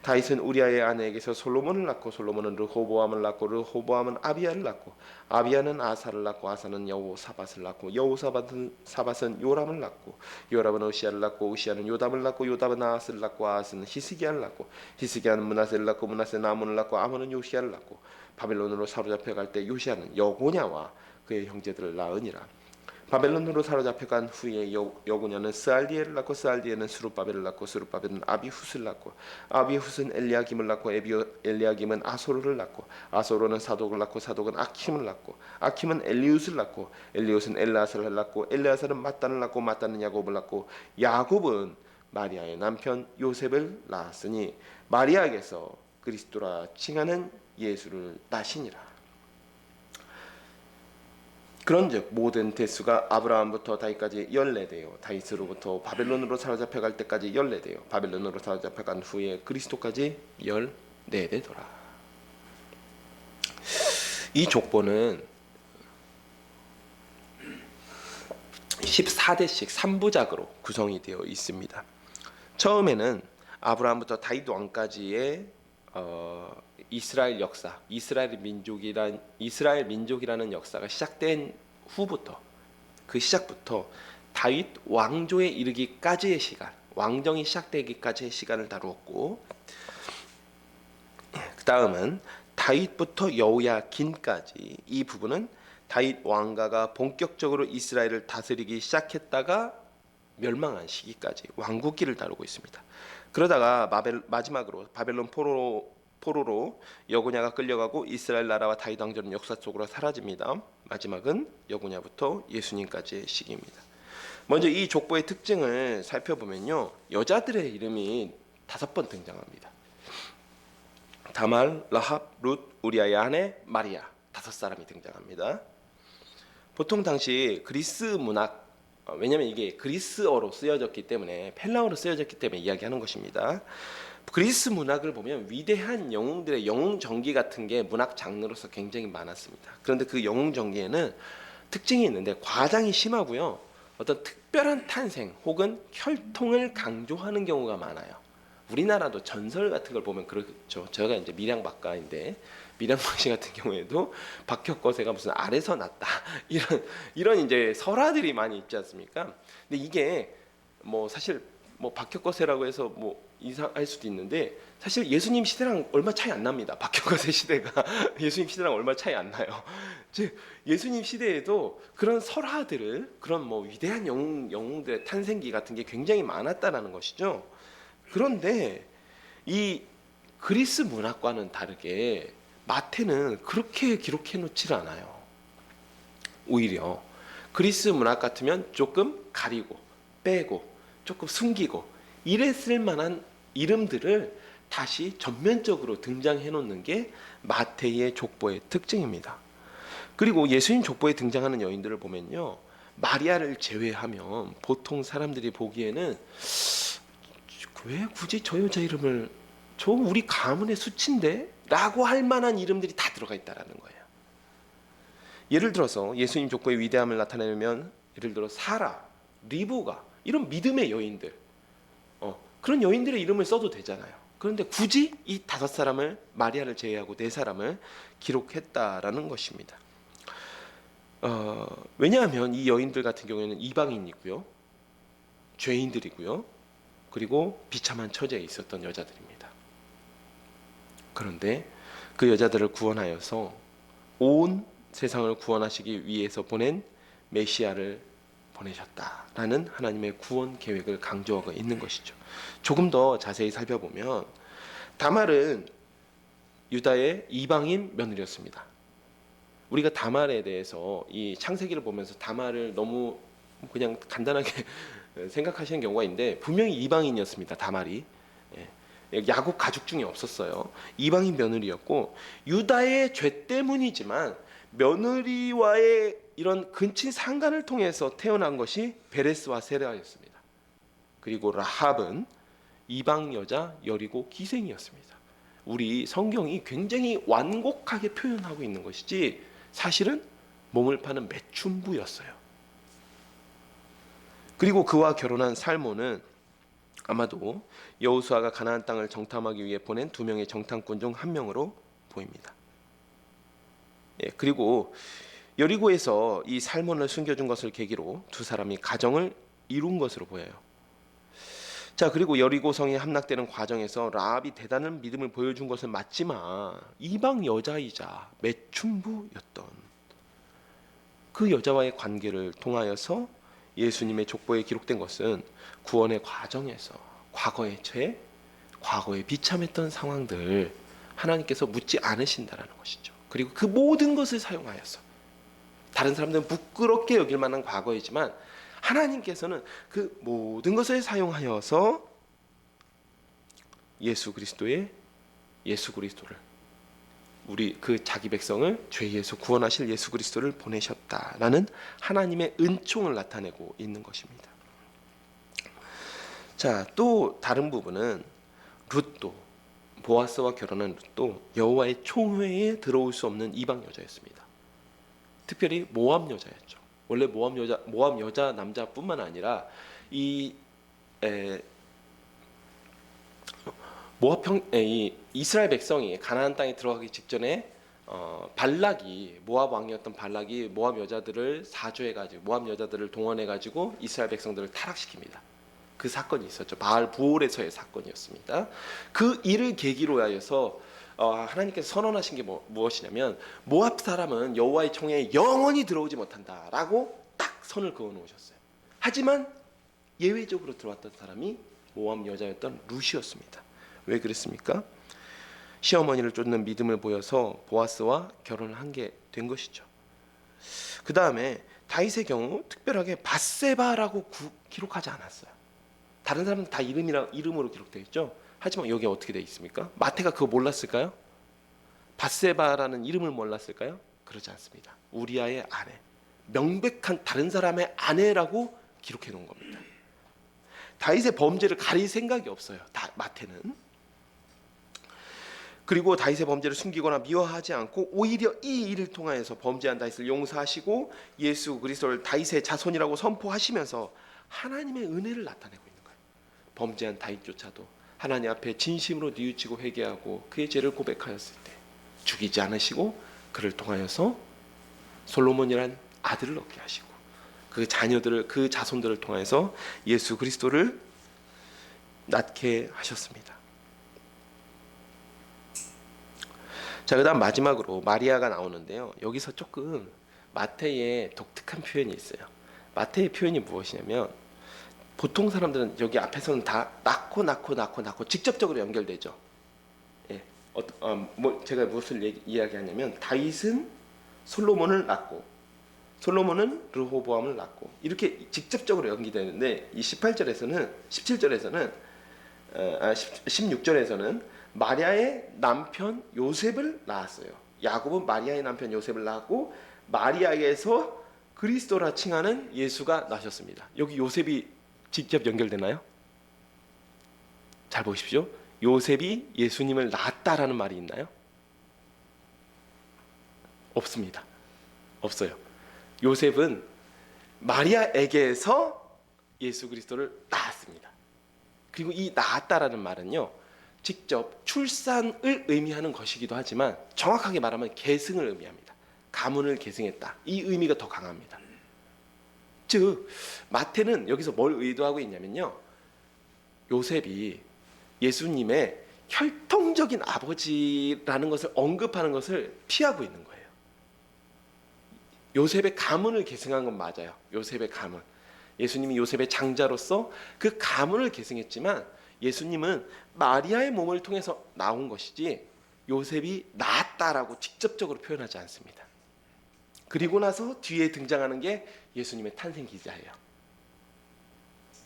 다윗은 우리아의 아내에게서 솔로몬을 낳고 솔로몬은 르호보암을 낳고 르호보암은 아비야를 낳고 아비야는 아사를 낳고 아사는 여호사밧을 낳고 여호사밧은 요람을 낳고 요람은 우시야를 낳고 우시야는 요담을 낳고 요담은 아하스를 낳고 아하스는 히스기야를 낳고 히스기야는 므낫세를 낳고 므낫세는 아몬을 낳고 아몬은 요시야를 낳고 바벨론으로 사로잡혀 갈 때 요시야는 여고냐와 그의 형제들을 낳으니라. 바벨론으로 사로잡혀간 후에 여고냐는 스알디엘을 낳고 스알디엘은 스룹바벨을 낳고 스룹바벨은 아비훗을 낳고 아비훗은 엘리야김을 낳고 엘리야김은 아소르를 낳고 아소르는 사독을 낳고 사독은 아킴을 낳고 아킴은 엘리웃을 낳고 엘리웃은 엘라사를 낳고 엘라사는 mat단을 낳고 mat단은 야곱을 낳고 야곱은 마리아의 남편 요셉을 낳았으니 마리아에게서 그리스도라 칭하는 예수를 낳으시니라. 그런즉 모든 대수가 아브라함부터 다윗까지 14대요 다윗으로부터 바벨론으로 사로잡혀 갈 때까지 14대요 바벨론으로 사로잡혀 간 후에 그리스도까지 14대더라. 이 족보는 14대씩 3부작으로 구성이 되어 있습니다. 처음에는 아브라함부터 다윗 왕까지의 이스라엘 역사, 이스라엘 민족이라는 역사가 시작된 후부터 그 시작부터 다윗 왕조에 이르기까지의 시간, 왕정이 시작되기까지의 시간을 다루었고, 그 다음은 다윗부터 여호야긴까지 이 부분은 다윗 왕가가 본격적으로 이스라엘을 다스리기 시작했다가 멸망한 시기까지 왕국기를 다루고 있습니다. 그러다가 마지막으로 바벨론 포로로 여고냐가 끌려가고 이스라엘 나라와 다윗 왕조는 역사 속으로 사라집니다. 마지막은 여고냐부터 예수님까지의 시기입니다. 먼저 이 족보의 특징을 살펴보면요, 여자들의 이름이 5번 등장합니다. 다말, 라합, 룻, 우리아의 아내 마리아 5사람이 등장합니다. 보통 당시 그리스 문학, 왜냐하면 이게 그리스어로 쓰여졌기 때문에, 펠라어로 쓰여졌기 때문에 이야기하는 것입니다. 그리스 문학을 보면 위대한 영웅들의 영웅 전기 같은 게 문학 장르로서 굉장히 많았습니다. 그런데 그 영웅 전기에는 특징이 있는데 과장이 심하고요, 어떤 특별한 탄생 혹은 혈통을 강조하는 경우가 많아요. 우리나라도 전설 같은 걸 보면 그렇죠. 제가 이제 밀양박가인데 밀양박씨 같은 경우에도 박혁거세가 무슨 알에서 났다 이런 이제 설화들이 많이 있지 않습니까? 근데 이게 뭐 사실 뭐 박혁거세라고 해서 뭐 이상할 수도 있는데 사실 예수님 시대랑 얼마 차이 안 납니다. 박혁거세 시대가 예수님 시대랑 얼마 차이 안 나요. 즉 예수님 시대에도 그런 설화들을, 그런 뭐 위대한 영웅들의 탄생기 같은 게 굉장히 많았다라는 것이죠. 그런데 이 그리스 문학과는 다르게 마태는 그렇게 기록해 놓지를 않아요. 오히려 그리스 문학 같으면 조금 가리고 빼고 조금 숨기고 이랬을 만한 이름들을 다시 전면적으로 등장해 놓는 게 마태의 족보의 특징입니다. 그리고 예수님 족보에 등장하는 여인들을 보면요, 마리아를 제외하면 보통 사람들이 보기에는 왜 굳이 저 여자 이름을, 저 우리 가문의 수치인데? 라고 할 만한 이름들이 다 들어가 있다라는 거예요. 예를 들어서 예수님 족보의 위대함을 나타내면, 예를 들어 사라, 리브가 이런 믿음의 여인들, 그런 여인들의 이름을 써도 되잖아요. 그런데 굳이 이 5사람을, 마리아를 제외하고 4사람을 기록했다라는 것입니다. 왜냐하면 이 여인들 같은 경우에는 이방인이고요, 죄인들이고요, 그리고 비참한 처지에 있었던 여자들입니다. 그런데 그 여자들을 구원하여서 온 세상을 구원하시기 위해서 보낸 메시아를 보내셨다라는 하나님의 구원 계획을 강조하고 있는 것이죠. 조금 더 자세히 살펴보면 다말은 유다의 이방인 며느리였습니다. 우리가 다말에 대해서 이 창세기를 보면서 다말을 너무 그냥 간단하게 생각하시는 경우가 있는데, 분명히 이방인이었습니다. 다말이 야곱 가족 중에 없었어요. 이방인 며느리였고 유다의 죄 때문이지만 며느리와의 이런 근친 상간을 통해서 태어난 것이 베레스와 세라였습니다. 그리고 라합은 이방 여자 여리고 기생이었습니다. 우리 성경이 굉장히 완곡하게 표현하고 있는 것이지 사실은 몸을 파는 매춘부였어요. 그리고 그와 결혼한 살몬은 아마도 여호수아가 가나안 땅을 정탐하기 위해 보낸 2명의 정탐꾼 중 한 명으로 보입니다. 그리고 여리고에서 이 살몬을 숨겨준 것을 계기로 두 사람이 가정을 이룬 것으로 보여요. 자, 그리고 여리고성이 함락되는 과정에서 라합이 대단한 믿음을 보여준 것은 맞지만 이방 여자이자 매춘부였던 그 여자와의 관계를 통하여서 예수님의 족보에 기록된 것은 구원의 과정에서 과거의 죄, 과거에 비참했던 상황들 하나님께서 묻지 않으신다라는 것이죠. 그리고 그 모든 것을 사용하여서 다른 사람들은 부끄럽게 여길 만한 과거이지만 하나님께서는 그 모든 것을 사용하여서 예수 그리스도를 우리 그 자기 백성을 죄에서 구원하실 예수 그리스도를 보내셨다라는 하나님의 은총을 나타내고 있는 것입니다. 자, 또 다른 부분은 룻도 보아스와 결혼한 룻도 여호와의 총회에 들어올 수 없는 이방 여자였습니다. 특별히 모압 여자였죠. 원래 모압 여자 남자뿐만 아니라 이 이스라엘 백성이 가나안 땅에 들어가기 직전에 발락이 모압 왕이었던 발락이 모압 여자들을 사주해가지고 모압 여자들을 동원해가지고 이스라엘 백성들을 타락시킵니다. 그 사건이 있었죠. 바알 부올에서의 사건이었습니다. 그 일을 계기로 하여서 하나님께서 선언하신 게 무엇이냐면 모압 사람은 여호와의 총회에 영원히 들어오지 못한다라고 딱 선을 그어 놓으셨어요. 하지만 예외적으로 들어왔던 사람이 모압 여자였던 룻이었습니다. 왜 그랬습니까? 시어머니를 쫓는 믿음을 보여서 보아스와 결혼을 한 게 된 것이죠. 그 다음에 다윗의 경우 특별하게 밧세바라고 기록하지 않았어요. 다른 사람은 다 이름으로 기록되어 있죠. 하지만 여기 어떻게 되어 있습니까? 마태가 그거 몰랐을까요? 밧세바라는 이름을 몰랐을까요? 그러지 않습니다. 우리아의 아내, 명백한 다른 사람의 아내라고 기록해 놓은 겁니다. 다윗의 범죄를 가릴 생각이 없어요. 마태는. 그리고 다윗의 범죄를 숨기거나 미워하지 않고 오히려 이 일을 통하여서 범죄한 다윗을 용서하시고 예수 그리스도를 다윗의 자손이라고 선포하시면서 하나님의 은혜를 나타내고 있는 거예요. 범죄한 다윗조차도 하나님 앞에 진심으로 뉘우치고 회개하고 그의 죄를 고백하였을 때 죽이지 않으시고 그를 통하여서 솔로몬이란 아들을 얻게 하시고 그 자녀들을 그 자손들을 통해서 예수 그리스도를 낳게 하셨습니다. 자, 그다음 마지막으로 마리아가 나오는데요. 여기서 조금 마태의 독특한 표현이 있어요. 마태의 표현이 무엇이냐면 보통 사람들은 여기 앞에서는 다 낳고 직접적으로 연결되죠. 예, 제가 무엇을 이야기하냐면 다윗은 솔로몬을 낳고 솔로몬은 르호보암을 낳고 이렇게 직접적으로 연기되는데 이 17절에서는 마리아의 남편 요셉을 낳았어요. 야곱은 마리아의 남편 요셉을 낳았고 마리아에서 그리스도라 칭하는 예수가 나셨습니다. 여기 요셉이 직접 연결되나요? 잘 보십시오. 요셉이 예수님을 낳았다라는 말이 있나요? 없습니다. 없어요. 요셉은 마리아에게서 예수 그리스도를 낳았습니다. 그리고 이 낳았다라는 말은요, 직접 출산을 의미하는 것이기도 하지만 정확하게 말하면 계승을 의미합니다. 가문을 계승했다. 이 의미가 더 강합니다. 즉 마태는 여기서 뭘 의도하고 있냐면요, 요셉이 예수님의 혈통적인 아버지라는 것을 언급하는 것을 피하고 있는 거예요. 요셉의 가문을 계승한 건 맞아요. 요셉의 가문. 예수님이 요셉의 장자로서 그 가문을 계승했지만 예수님은 마리아의 몸을 통해서 나온 것이지 요셉이 낳았다라고 직접적으로 표현하지 않습니다. 그리고 나서 뒤에 등장하는 게 예수님의 탄생 기자예요.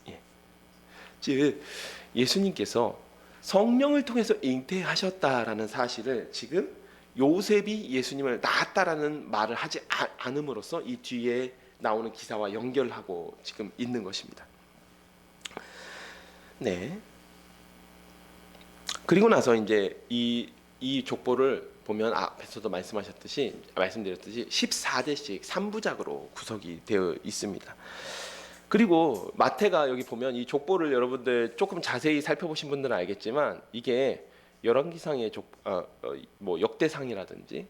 예. 즉 예수님께서 성령을 통해서 잉태하셨다라는 사실을 지금 요셉이 예수님을 낳았다라는 말을 하지 않음으로써 이 뒤에 나오는 기사와 연결하고 지금 있는 것입니다. 네. 그리고 나서 이제 이 족보를 보면 앞에서도 말씀드렸듯이 14대씩 3부작으로 구성이 되어 있습니다. 그리고 마태가 여기 보면 이 족보를 여러분들 조금 자세히 살펴보신 분들은 알겠지만 이게 열왕기상의 뭐 역대상이라든지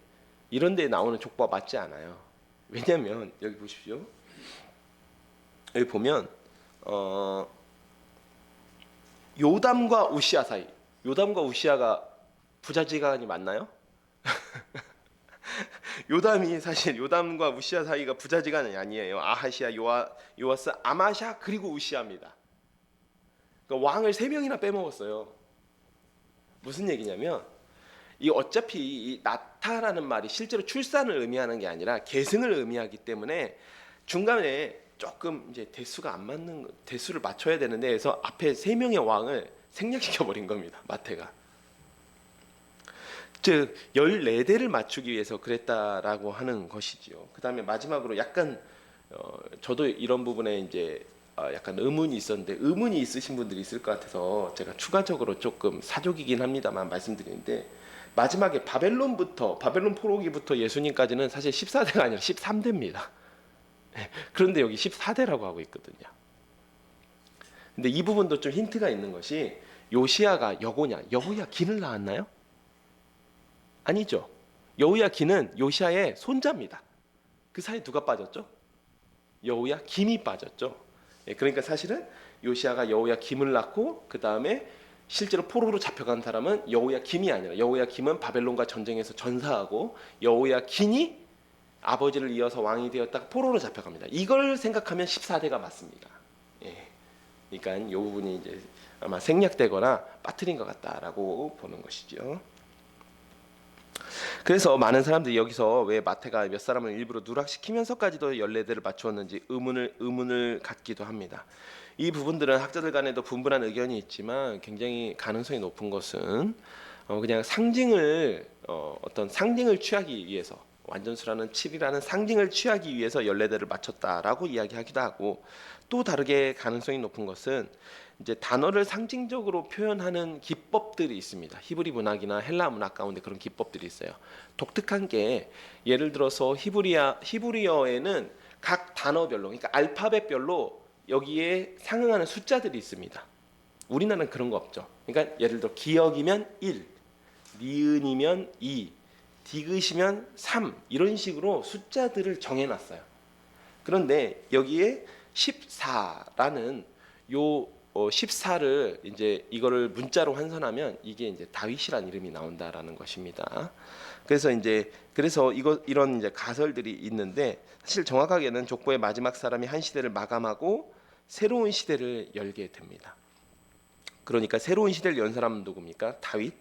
이런 데 나오는 족보가 맞지 않아요. 왜냐하면 여기 보십시오. 여기 보면 요담과 우시아 사이, 요담과 우시아가 부자지간이 맞나요? 요담과 우시아 사이가 부자지간이 아니에요. 아하시아, 요아스, 아마샤 그리고 우시아입니다. 그러니까 왕을 3명이나 빼먹었어요. 무슨 얘기냐면 어차피 이 나타라는 말이 실제로 출산을 의미하는 게 아니라 계승을 의미하기 때문에 중간에 조금 이제 대수가 안 맞는 대수를 맞춰야 되는데 해서 앞에 3명의 왕을 생략시켜 버린 겁니다. 마태가. 즉 14대를 맞추기 위해서 그랬다라고 하는 것이지요. 그다음에 마지막으로 약간 저도 이런 부분에 이제 약간 의문이 있었는데 의문이 있으신 분들이 있을 것 같아서 제가 추가적으로 조금 사족이긴 합니다만 말씀드리는데 마지막에 바벨론 포로기부터 예수님까지는 사실 14대가 아니라 13대입니다. 그런데 여기 14대라고 하고 있거든요. 근데 이 부분도 좀 힌트가 있는 것이 요시아가 여호야긴을 낳았나요? 아니죠. 여호야긴은 요시아의 손자입니다. 그 사이에 누가 빠졌죠? 여호야김이 빠졌죠. 그러니까 사실은 요시아가 여호야김을 낳고 그 다음에 실제로 포로로 잡혀간 사람은 여호야김이 아니라 여호야김은 바벨론과 전쟁에서 전사하고 여호야긴이 아버지를 이어서 왕이 되었다가 포로로 잡혀갑니다. 이걸 생각하면 14대가 맞습니다. 그러니까 이 부분이 이제 아마 생략되거나 빠뜨린 것 같다라고 보는 것이죠. 그래서 많은 사람들이 여기서 왜 마태가 몇 사람을 일부러 누락시키면서까지도 14대를 맞추었는지 의문을 갖기도 합니다. 이 부분들은 학자들 간에도 분분한 의견이 있지만 굉장히 가능성이 높은 것은 그냥 어떤 상징을 취하기 위해서 완전수라는 7이라는 상징을 취하기 위해서 14대를 맞췄다라고 이야기하기도 하고 또 다르게 가능성이 높은 것은 이제 단어를 상징적으로 표현하는 기법들이 있습니다. 히브리 문학이나 헬라 문학 가운데 그런 기법들이 있어요. 독특한 게 예를 들어서 히브리어에는 각 단어별로 그러니까 알파벳별로 여기에 상응하는 숫자들이 있습니다. 우리나라는 그런 거 없죠. 그러니까 예를 들어 기역이면 1, 니은이면 2, 디귿이면 3 이런 식으로 숫자들을 정해놨어요. 그런데 여기에 14라는 14를 이제 이거를 문자로 환산하면 이게 이제 다윗이라는 이름이 나온다라는 것입니다. 그래서 이런 이제 가설들이 있는데 사실 정확하게는 족보의 마지막 사람이 한 시대를 마감하고 새로운 시대를 열게 됩니다. 그러니까 새로운 시대를 연 사람은 누굽니까? 다윗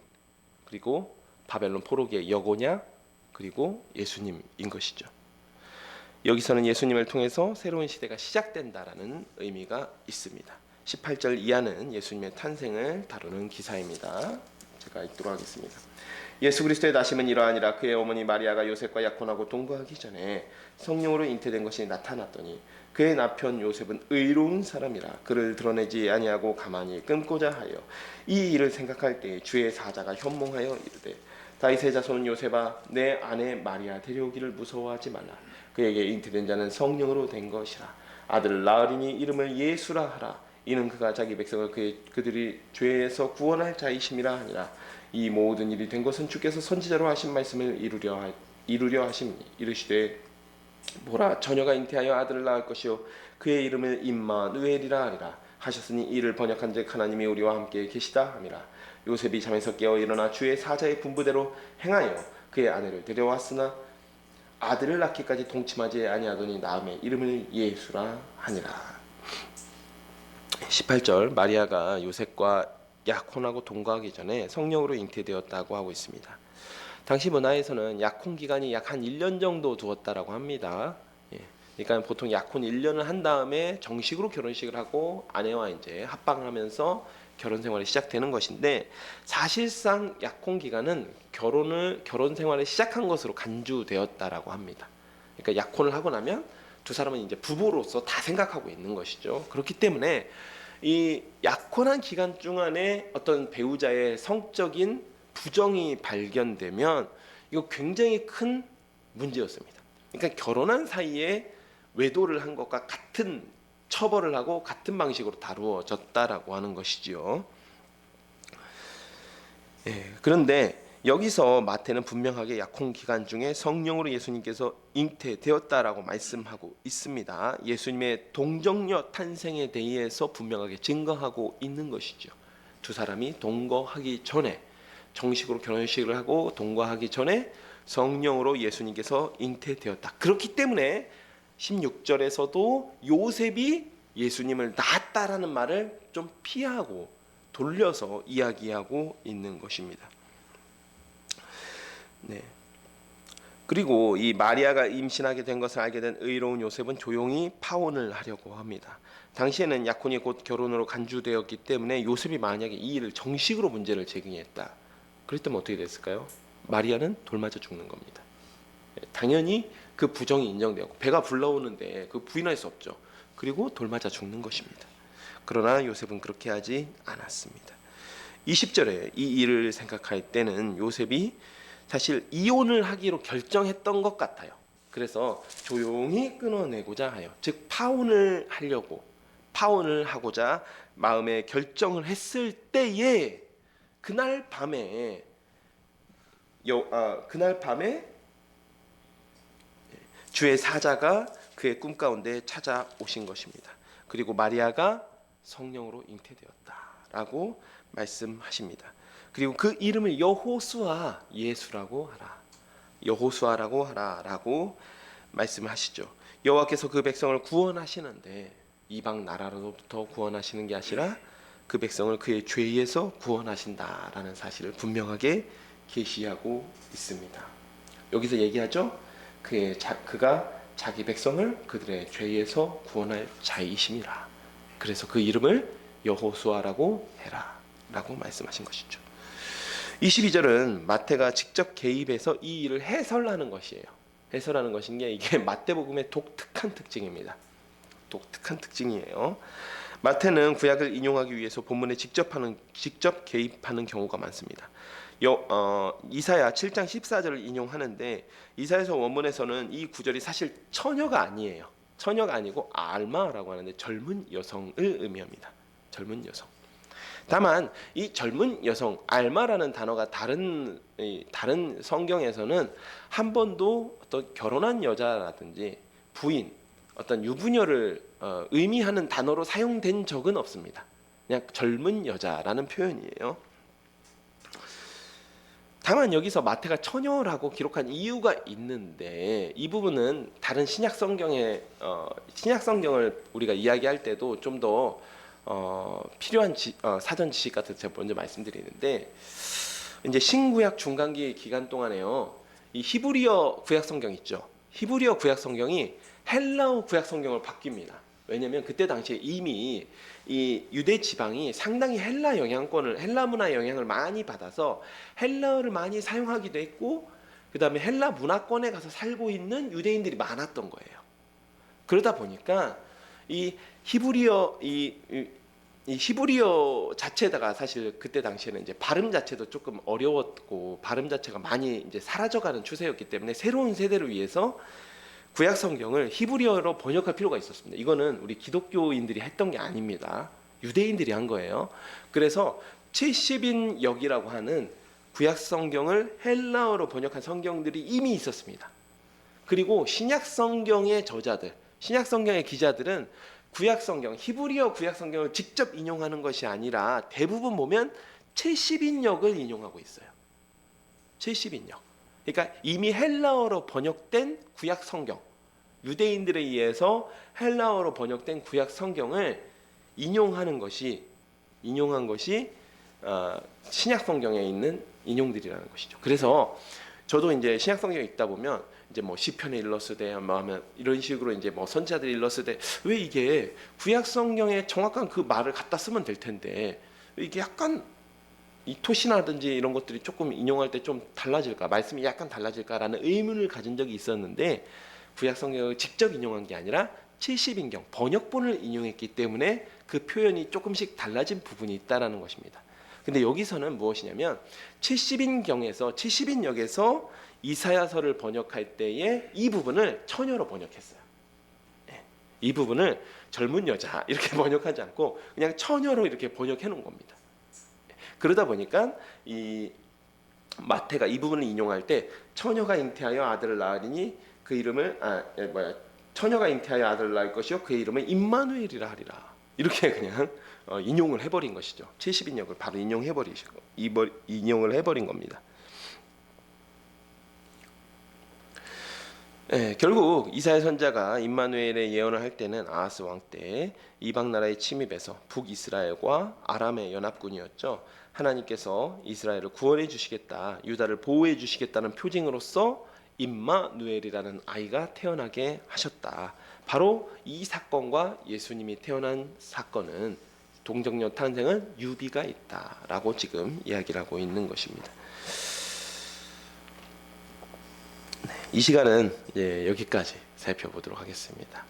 그리고 바벨론 포로기의 여고냐 그리고 예수님인 것이죠. 여기서는 예수님을 통해서 새로운 시대가 시작된다라는 의미가 있습니다. 18절 이하는 예수님의 탄생을 다루는 기사입니다. 제가 읽도록 하겠습니다. 예수 그리스도의 나심은 이러하니라. 그의 어머니 마리아가 요셉과 약혼하고 동거하기 전에 성령으로 잉태된 것이 나타났더니 그의 남편 요셉은 의로운 사람이라 그를 드러내지 아니하고 가만히 끊고자 하여 이 일을 생각할 때 주의 사자가 현몽하여 이르되 다윗의 자손 요셉아 내 아내 마리아 데려오기를 무서워하지 말라. 그에게 잉태된 자는 성령으로 된 것이라. 아들을 낳으리니 이름을 예수라 하라. 이는 그가 자기 백성을 그들이 죄에서 구원할 자이심이라 하니라. 이 모든 일이 된 것은 주께서 선지자로 하신 말씀을 이루려 하심이니 이르시되 보라 처녀가 잉태하여 아들을 낳을 것이요 그의 이름을 임마누엘이라 하리라 하셨으니 이를 번역한즉 하나님이 우리와 함께 계시다 함이라. 요셉이 잠에서 깨어 일어나 주의 사자의 분부대로 행하여 그의 아내를 데려왔으나 아들을 낳기까지 동침하지 아니하더니 낳음에 이름을 예수라 하니라. 18절 마리아가 요셉과 약혼하고 동거하기 전에 성령으로 잉태되었다고 하고 있습니다. 당시 문화에서는 약혼 기간이 약 한 1년 정도 두었다라고 합니다. 그러니까 보통 약혼 1년을 한 다음에 정식으로 결혼식을 하고 아내와 이제 합방을 하면서 결혼 생활이 시작되는 것인데, 사실상 약혼 기간은 결혼 생활을 시작한 것으로 간주되었다라고 합니다. 그러니까 약혼을 하고 나면 두 사람은 이제 부부로서 다 생각하고 있는 것이죠. 그렇기 때문에 이 약혼한 기간 중간에 어떤 배우자의 성적인 부정이 발견되면 이거 굉장히 큰 문제였습니다. 그러니까 결혼한 사이에 외도를 한 것과 같은 처벌을 하고 같은 방식으로 다루어졌다라고 하는 것이지요. 그런데 여기서 마태는 분명하게 약혼 기간 중에 성령으로 예수님께서 잉태되었다라고 말씀하고 있습니다. 예수님의 동정녀 탄생에 대해서 분명하게 증거하고 있는 것이죠. 두 사람이 동거하기 전에, 정식으로 결혼식을 하고 동거하기 전에 성령으로 예수님께서 잉태되었다. 그렇기 때문에 16절에서도 요셉이 예수님을 낳았다라는 말을 좀 피하고 돌려서 이야기하고 있는 것입니다. 네. 그리고 이 마리아가 임신하게 된 것을 알게 된 의로운 요셉은 조용히 파혼을 하려고 합니다. 당시에는 약혼이 곧 결혼으로 간주되었기 때문에 요셉이 만약에 이 일을 정식으로 문제를 제기했다, 그랬다면 어떻게 됐을까요? 마리아는 돌맞아 죽는 겁니다. 당연히 그 부정이 인정되고 배가 불러오는데 그 부인할 수 없죠. 그리고 돌맞아 죽는 것입니다. 그러나 요셉은 그렇게 하지 않았습니다. 20절에 이 일을 생각할 때는 요셉이 사실 이혼을 하기로 결정했던 것 같아요. 그래서 조용히 끊어내고자 하여, 즉 파혼을 하고자 마음에 결정을 했을 때에 그날 밤에 주의 사자가 그의 꿈 가운데 찾아오신 것입니다. 그리고 마리아가 성령으로 잉태되었다라고 말씀하십니다. 그리고 그 이름을 여호수아 예수라고 하라라고 말씀하시죠. 여호와께서 그 백성을 구원하시는데 이방 나라로부터 구원하시는 게 아니라 그 백성을 그의 죄에서 구원하신다라는 사실을 분명하게 계시하고 있습니다. 여기서 얘기하죠. 그가 자기 백성을 그들의 죄에서 구원할 자이심이라. 그래서 그 이름을 여호수아라고 해라라고 말씀하신 것이죠. 22절은 마태가 직접 개입해서 이 일을 해설하는 것이에요. 해설하는 것인 게 이게 마태복음의 독특한 특징입니다. 독특한 특징이에요. 마태는 구약을 인용하기 위해서 본문에 직접 개입하는 경우가 많습니다. 이사야 7장 14절을 인용하는데, 이사야서 원문에서는 이 구절이 사실 처녀가 아니에요. 처녀가 아니고 알마라고 하는데 젊은 여성을 의미합니다. 젊은 여성. 다만 이 젊은 여성 알마라는 단어가 다른 성경에서는 한 번도 어떤 결혼한 여자라든지 부인, 어떤 유부녀를 의미하는 단어로 사용된 적은 없습니다. 그냥 젊은 여자라는 표현이에요. 다만 여기서 마태가 처녀라고 기록한 이유가 있는데, 이 부분은 다른 신약 성경을 우리가 이야기할 때도 좀 더 필요한 사전 지식 같은 제가 먼저 말씀드리는데, 이제 신구약 중간기 기간 동안에요, 이 히브리어 구약 성경 있죠. 히브리어 구약 성경이 헬라어 구약 성경을 바뀝니다. 왜냐하면 그때 당시에 이미 이 유대 지방이 상당히 헬라 문화 영향을 많이 받아서 헬라어를 많이 사용하기도 했고, 그 다음에 헬라 문화권에 가서 살고 있는 유대인들이 많았던 거예요. 그러다 보니까 이 히브리어 자체다가 사실 그때 당시에는 이제 발음 자체도 조금 어려웠고 발음 자체가 많이 이제 사라져가는 추세였기 때문에 새로운 세대를 위해서 구약 성경을 히브리어로 번역할 필요가 있었습니다. 이거는 우리 기독교인들이 했던 게 아닙니다. 유대인들이 한 거예요. 그래서 70인역이라고 하는 구약 성경을 헬라어로 번역한 성경들이 이미 있었습니다. 그리고 신약 성경의 저자들, 신약 성경의 기자들은 구약 성경, 히브리어 구약 성경을 직접 인용하는 것이 아니라 대부분 보면 70인역을 인용하고 있어요. 70인역. 그러니까 이미 헬라어로 번역된 구약 성경, 유대인들에 의해서 헬라어로 번역된 구약 성경을 인용한 것이 신약 성경에 있는 인용들이라는 것이죠. 그래서 저도 이제 신약 성경에 읽다 보면 이제 뭐 시편에 일렀으되 뭐 하면 이런 식으로 이제 뭐 선지자들이 일렀으되 왜 이게 구약 성경에 정확한 그 말을 갖다 쓰면 될 텐데 이게 약간 이 토시나든지 이런 것들이 조금 인용할 때 좀 달라질까, 말씀이 약간 달라질까라는 의문을 가진 적이 있었는데 구약 성경을 직접 인용한 게 아니라 70인경 번역본을 인용했기 때문에 그 표현이 조금씩 달라진 부분이 있다라는 것입니다. 근데 여기서는 무엇이냐면 70인경에서 70인역에서 이사야서를 번역할 때에 이 부분을 처녀로 번역했어요. 이 부분을 젊은 여자 이렇게 번역하지 않고 그냥 처녀로 이렇게 번역해 놓은 겁니다. 그러다 보니까 이 마태가 이 부분을 인용할 때 처녀가 잉태하여 아들을 낳으리니 그 이름을 처녀가 잉태하여 아들을 낳을 것이요 그의 이름을 임마누엘이라 하리라. 이렇게 그냥 인용을 해버린 것이죠. 70인역을 바로 인용을 해버린 겁니다. 결국 이사야 선자가 임마누엘의 예언을 할 때는 아하스 왕 때 이방 나라의 침입에서 북이스라엘과 아람의 연합군이었죠. 하나님께서 이스라엘을 구원해 주시겠다, 유다를 보호해 주시겠다는 표징으로서 임마누엘이라는 아이가 태어나게 하셨다. 바로 이 사건과 예수님이 태어난 사건은 동정녀 탄생은 유비가 있다라고 지금 이야기를 하고 있는 것입니다. 이 시간은 이제 여기까지 살펴보도록 하겠습니다.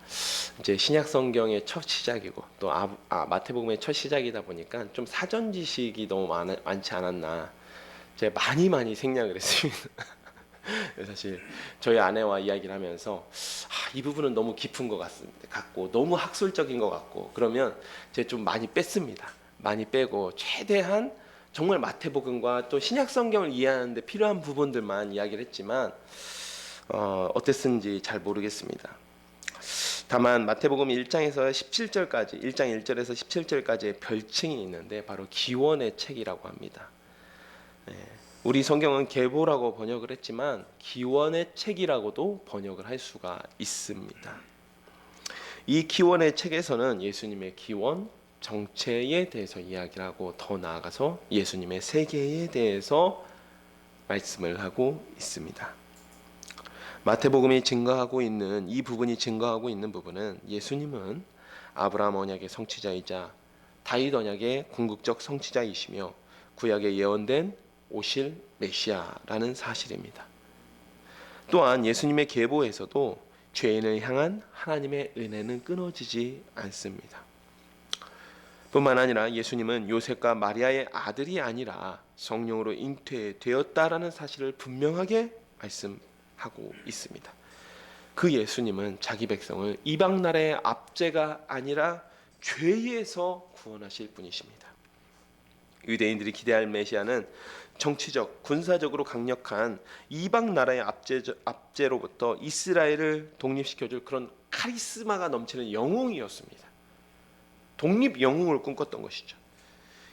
이제 신약 성경의 첫 시작이고 또 마태복음의 첫 시작이다 보니까 좀 사전 지식이 너무 많지 않았나. 제가 많이 생략을 했습니다. 사실 저희 아내와 이야기를 하면서 이 부분은 너무 깊은 것 같고 너무 학술적인 것 같고 그러면 제가 좀 많이 뺐습니다. 많이 빼고 최대한 정말 마태복음과 또 신약 성경을 이해하는 데 필요한 부분들만 이야기를 했지만 어땠는지 잘 모르겠습니다. 다만 마태복음 1장에서 17절까지 1장 1절에서 17절까지의 별칭이 있는데 바로 기원의 책이라고 합니다. 우리 성경은 계보라고 번역을 했지만 기원의 책이라고도 번역을 할 수가 있습니다. 이 기원의 책에서는 예수님의 기원, 정체에 대해서 이야기를 하고 더 나아가서 예수님의 세계에 대해서 말씀을 하고 있습니다. 마태복음이 증거하고 있는 이 부분이 증거하고 있는 부분은 예수님은 아브라함 언약의 성취자이자 다윗 언약의 궁극적 성취자이시며 구약에 예언된 오실 메시아라는 사실입니다. 또한 예수님의 계보에서도 죄인을 향한 하나님의 은혜는 끊어지지 않습니다. 뿐만 아니라 예수님은 요셉과 마리아의 아들이 아니라 성령으로 잉태되었다라는 사실을 분명하게 말씀하고 있습니다. 그 예수님은 자기 백성을 이방 나라의 압제가 아니라 죄에서 구원하실 분이십니다. 유대인들이 기대할 메시아는 정치적, 군사적으로 강력한 이방 나라의 압제로부터 이스라엘을 독립시켜줄 그런 카리스마가 넘치는 영웅이었습니다. 독립 영웅을 꿈꿨던 것이죠.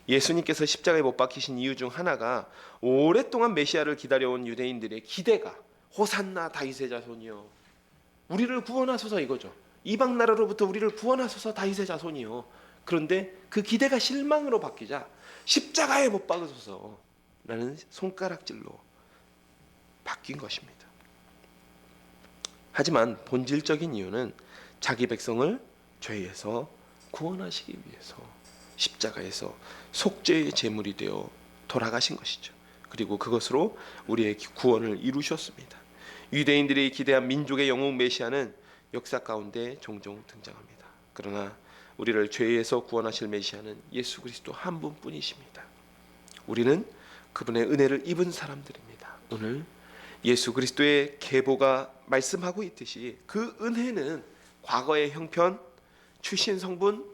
예수님께서 십자가에 못 박히신 이유 중 하나가 오랫동안 메시아를 기다려온 유대인들의 기대가 호산나 다윗의 자손이요, 우리를 구원하소서 이거죠. 이방 나라로부터 우리를 구원하소서 다윗의 자손이요. 그런데 그 기대가 실망으로 바뀌자 십자가에 못 박으소서 라는 손가락질로 바뀐 것입니다. 하지만 본질적인 이유는 자기 백성을 죄에서 구원하시기 위해서 십자가에서 속죄의 제물이 되어 돌아가신 것이죠. 그리고 그것으로 우리의 구원을 이루셨습니다. 유대인들이 기대한 민족의 영웅 메시아는 역사 가운데 종종 등장합니다. 그러나 우리를 죄에서 구원하실 메시아는 예수 그리스도 한 분뿐이십니다. 우리는 그분의 은혜를 입은 사람들입니다. 오늘 예수 그리스도의 계보가 말씀하고 있듯이 그 은혜는 과거의 형편, 출신 성분,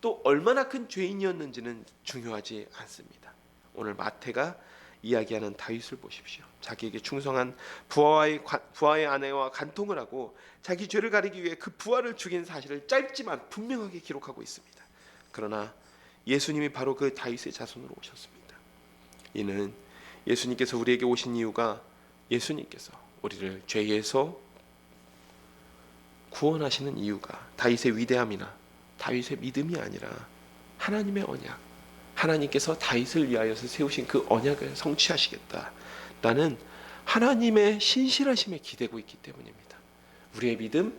또 얼마나 큰 죄인이었는지는 중요하지 않습니다. 오늘 마태가 이야기하는 다윗을 보십시오. 자기에게 충성한 부하의 아내와 간통을 하고 자기 죄를 가리기 위해 그 부하를 죽인 사실을 짧지만 분명하게 기록하고 있습니다. 그러나 예수님이 바로 그 다윗의 자손으로 오셨습니다. 이는 예수님께서 우리에게 오신 이유가 예수님께서 우리를 죄에서 구원하시는 이유가 다윗의 위대함이나 다윗의 믿음이 아니라 하나님의 언약, 하나님께서 다윗을 위하여서 세우신 그 언약을 성취하시겠다라는 하나님의 신실하심에 기대고 있기 때문입니다. 우리의 믿음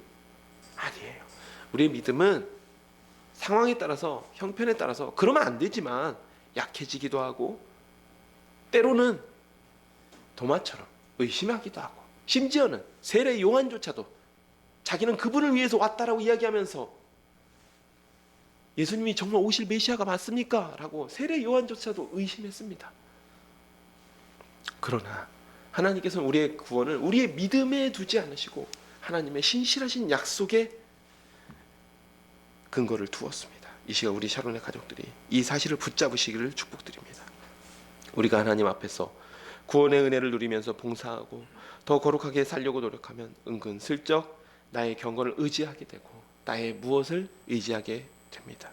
아니에요. 우리의 믿음은 상황에 따라서, 형편에 따라서 그러면 안 되지만 약해지기도 하고, 때로는 도마처럼 의심하기도 하고, 심지어는 세례 요한조차도 자기는 그분을 위해서 왔다라고 이야기하면서 예수님이 정말 오실 메시아가 맞습니까? 라고 세례 요한조차도 의심했습니다. 그러나 하나님께서는 우리의 구원을 우리의 믿음에 두지 않으시고 하나님의 신실하신 약속에 근거를 두었습니다. 이 시간 우리 샤론의 가족들이 이 사실을 붙잡으시기를 축복드립니다. 우리가 하나님 앞에서 구원의 은혜를 누리면서 봉사하고 더 거룩하게 살려고 노력하면 은근슬쩍 나의 경건을 의지하게 되고 나의 무엇을 의지하게 됩니다.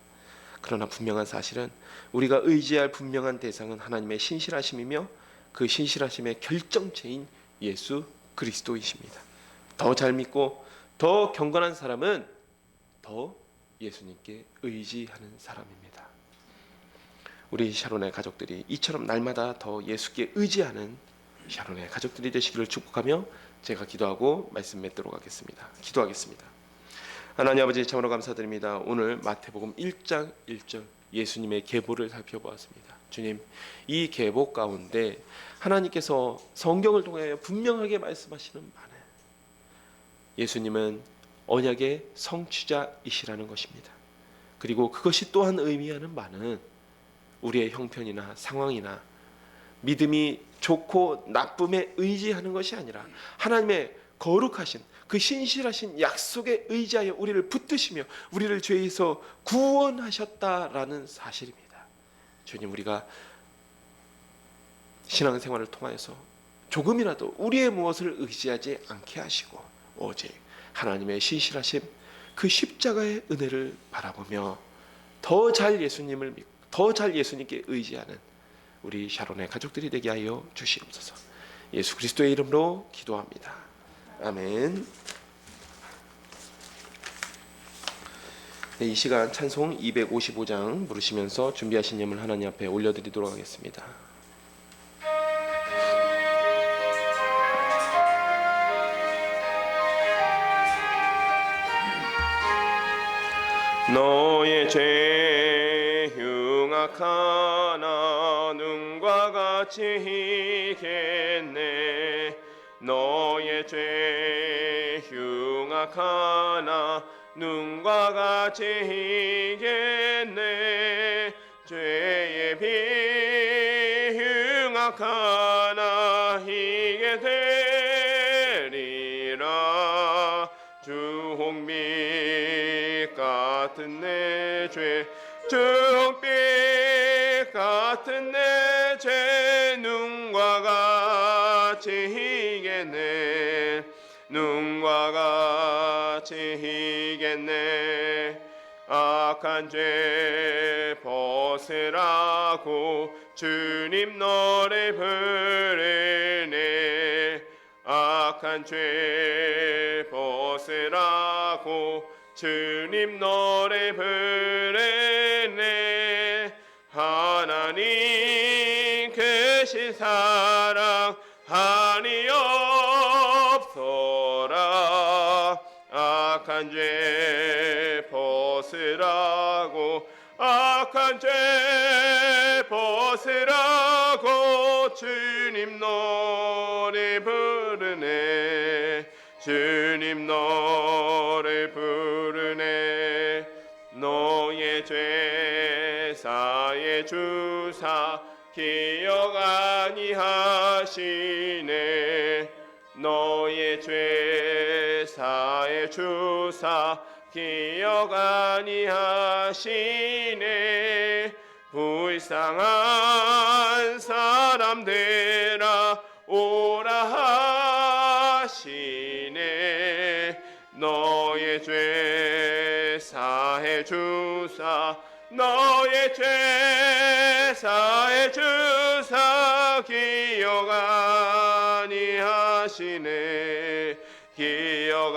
그러나 분명한 사실은 우리가 의지할 분명한 대상은 하나님의 신실하심이며 그 신실하심의 결정체인 예수 그리스도이십니다. 더 잘 믿고 더 경건한 사람은 더 예수님께 의지하는 사람입니다. 우리 샤론의 가족들이 이처럼 날마다 더 예수께 의지하는 샤론의 가족들이 되시기를 축복하며 제가 기도하고 말씀 맺도록 하겠습니다. 기도하겠습니다. 하나님 아버지, 참으로 감사드립니다. 오늘 마태복음 1장 1절 예수님의 계보를 살펴보았습니다. 주님, 이 계보 가운데 하나님께서 성경을 통하여 분명하게 말씀하시는 바는 예수님은 언약의 성취자이시라는 것입니다. 그리고 그것이 또한 의미하는 바는 우리의 형편이나 상황이나 믿음이 좋고 나쁨에 의지하는 것이 아니라 하나님의 거룩하신 그 신실하신 약속에 의지하여 우리를 붙드시며 우리를 죄에서 구원하셨다라는 사실입니다. 주님, 우리가 신앙생활을 통하여서 조금이라도 우리의 무엇을 의지하지 않게 하시고 오직 하나님의 신실하심 그 십자가의 은혜를 바라보며 더 잘 예수님을 믿고 더 잘 예수님께 의지하는 우리 샤론의 가족들이 되게 하여 주시옵소서. 예수 그리스도의 이름으로 기도합니다. 아멘. 네, 이 시간 찬송 255장 부르시면서 준비하신 예물 하나님 앞에 올려드리도록 하겠습니다. 너의 죄 흉악하나 눈과 같이 희겠네. 너의 죄 흉악하나 눈과 같이 희겠네. 죄의 비 흉악하나 희게 되리라. 주홍빛 같은 내 죄, 주홍빛 같은 내 죄 눈과 같이 희겠네. 눈과 같이 희겠네. 악한 죄 벗으라고 주님 노래 부르네. 악한 죄 벗으라고 주님 노래 부르네. 하나님 크신 사랑 아니옵소라. 악한 죄 벗으라고 악한 죄 벗으라고 주님 노래 부르네. 주님 노래 부르네. 너의 죄 사의 주사 기억 아니하시네. 너의 죄 사의 주사 기억 아니하시네. 불쌍한 사람들아 오라 하시네. 너의 죄 사해 주사 너의 죄 사해 주사 기억 아니하시네. 기억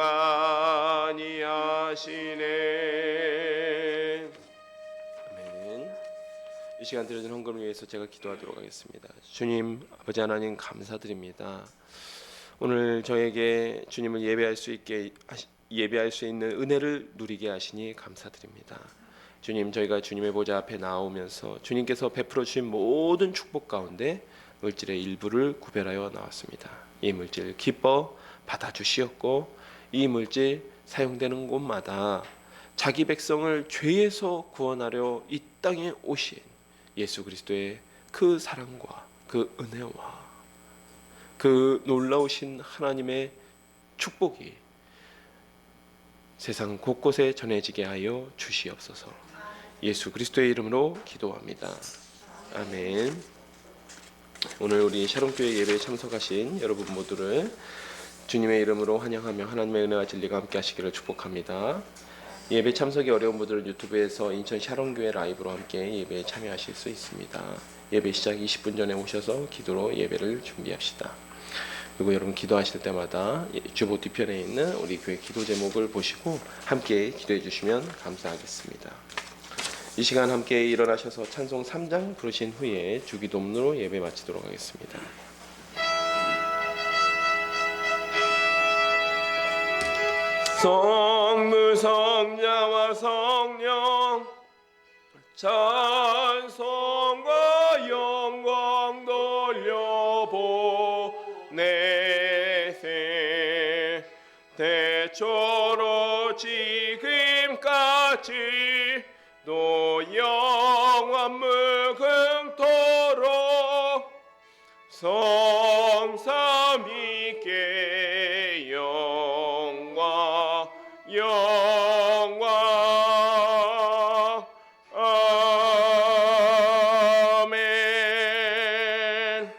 아니하시네. 아멘. 이 시간 드려진 헌금을 위해서 제가 기도하도록 하겠습니다. 주님, 아버지 하나님 감사드립니다. 오늘 저에게 주님을 예배할 수 있는 은혜를 누리게 하시니 감사드립니다. 주님, 저희가 주님의 보좌 앞에 나오면서 주님께서 베풀어 주신 모든 축복 가운데 물질의 일부를 구별하여 나왔습니다. 이 물질 기뻐 받아주시었고 이 물질 사용되는 곳마다 자기 백성을 죄에서 구원하려 이 땅에 오신 예수 그리스도의 그 사랑과 그 은혜와 그 놀라우신 하나님의 축복이 세상 곳곳에 전해지게 하여 주시옵소서. 예수 그리스도의 이름으로 기도합니다. 아멘. 오늘 우리 샤롬교회 예배에 참석하신 여러분 모두를 주님의 이름으로 환영하며 하나님의 은혜와 진리가 함께 하시기를 축복합니다. 예배 참석이 어려운 분들은 유튜브에서 인천 샤롬교회 라이브로 함께 예배에 참여하실 수 있습니다. 예배 시작 20분 전에 오셔서 기도로 예배를 준비합시다. 그리고 여러분 기도하실 때마다 주보 뒤편에 있는 우리 교회 기도 제목을 보시고 함께 기도해 주시면 감사하겠습니다. 이 시간 함께 일어나셔서 찬송 3장 부르신 후에 주기도문으로 예배 마치도록 하겠습니다. 성부 성자와 성령 찬송과 영광 돌려보내세 대초로 지금까지 또 영원 무궁토록 성삼위께 영광 아멘.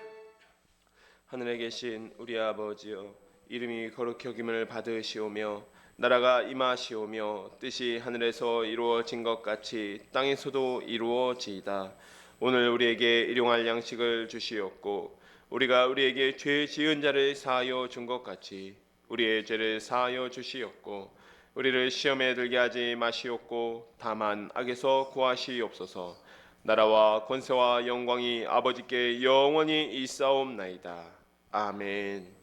하늘에 계신 우리 아버지여, 이름이 거룩히 여김을 받으시오며 나라가 임하시오며 뜻이 하늘에서 이루어진 것 같이 땅에서도 이루어지이다. 오늘 우리에게 일용할 양식을 주시옵고 우리가 우리에게 죄 지은 자를 사하여 준 것 같이 우리의 죄를 사하여 주시옵고 우리를 시험에 들게 하지 마시옵고 다만 악에서 구하시옵소서. 나라와 권세와 영광이 아버지께 영원히 있사옵나이다. 아멘.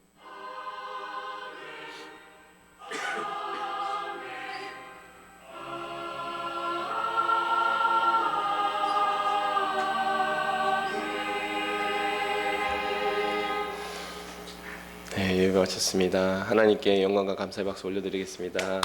네, 예배 마쳤습니다. 하나님께 영광과 감사의 박수 올려드리겠습니다.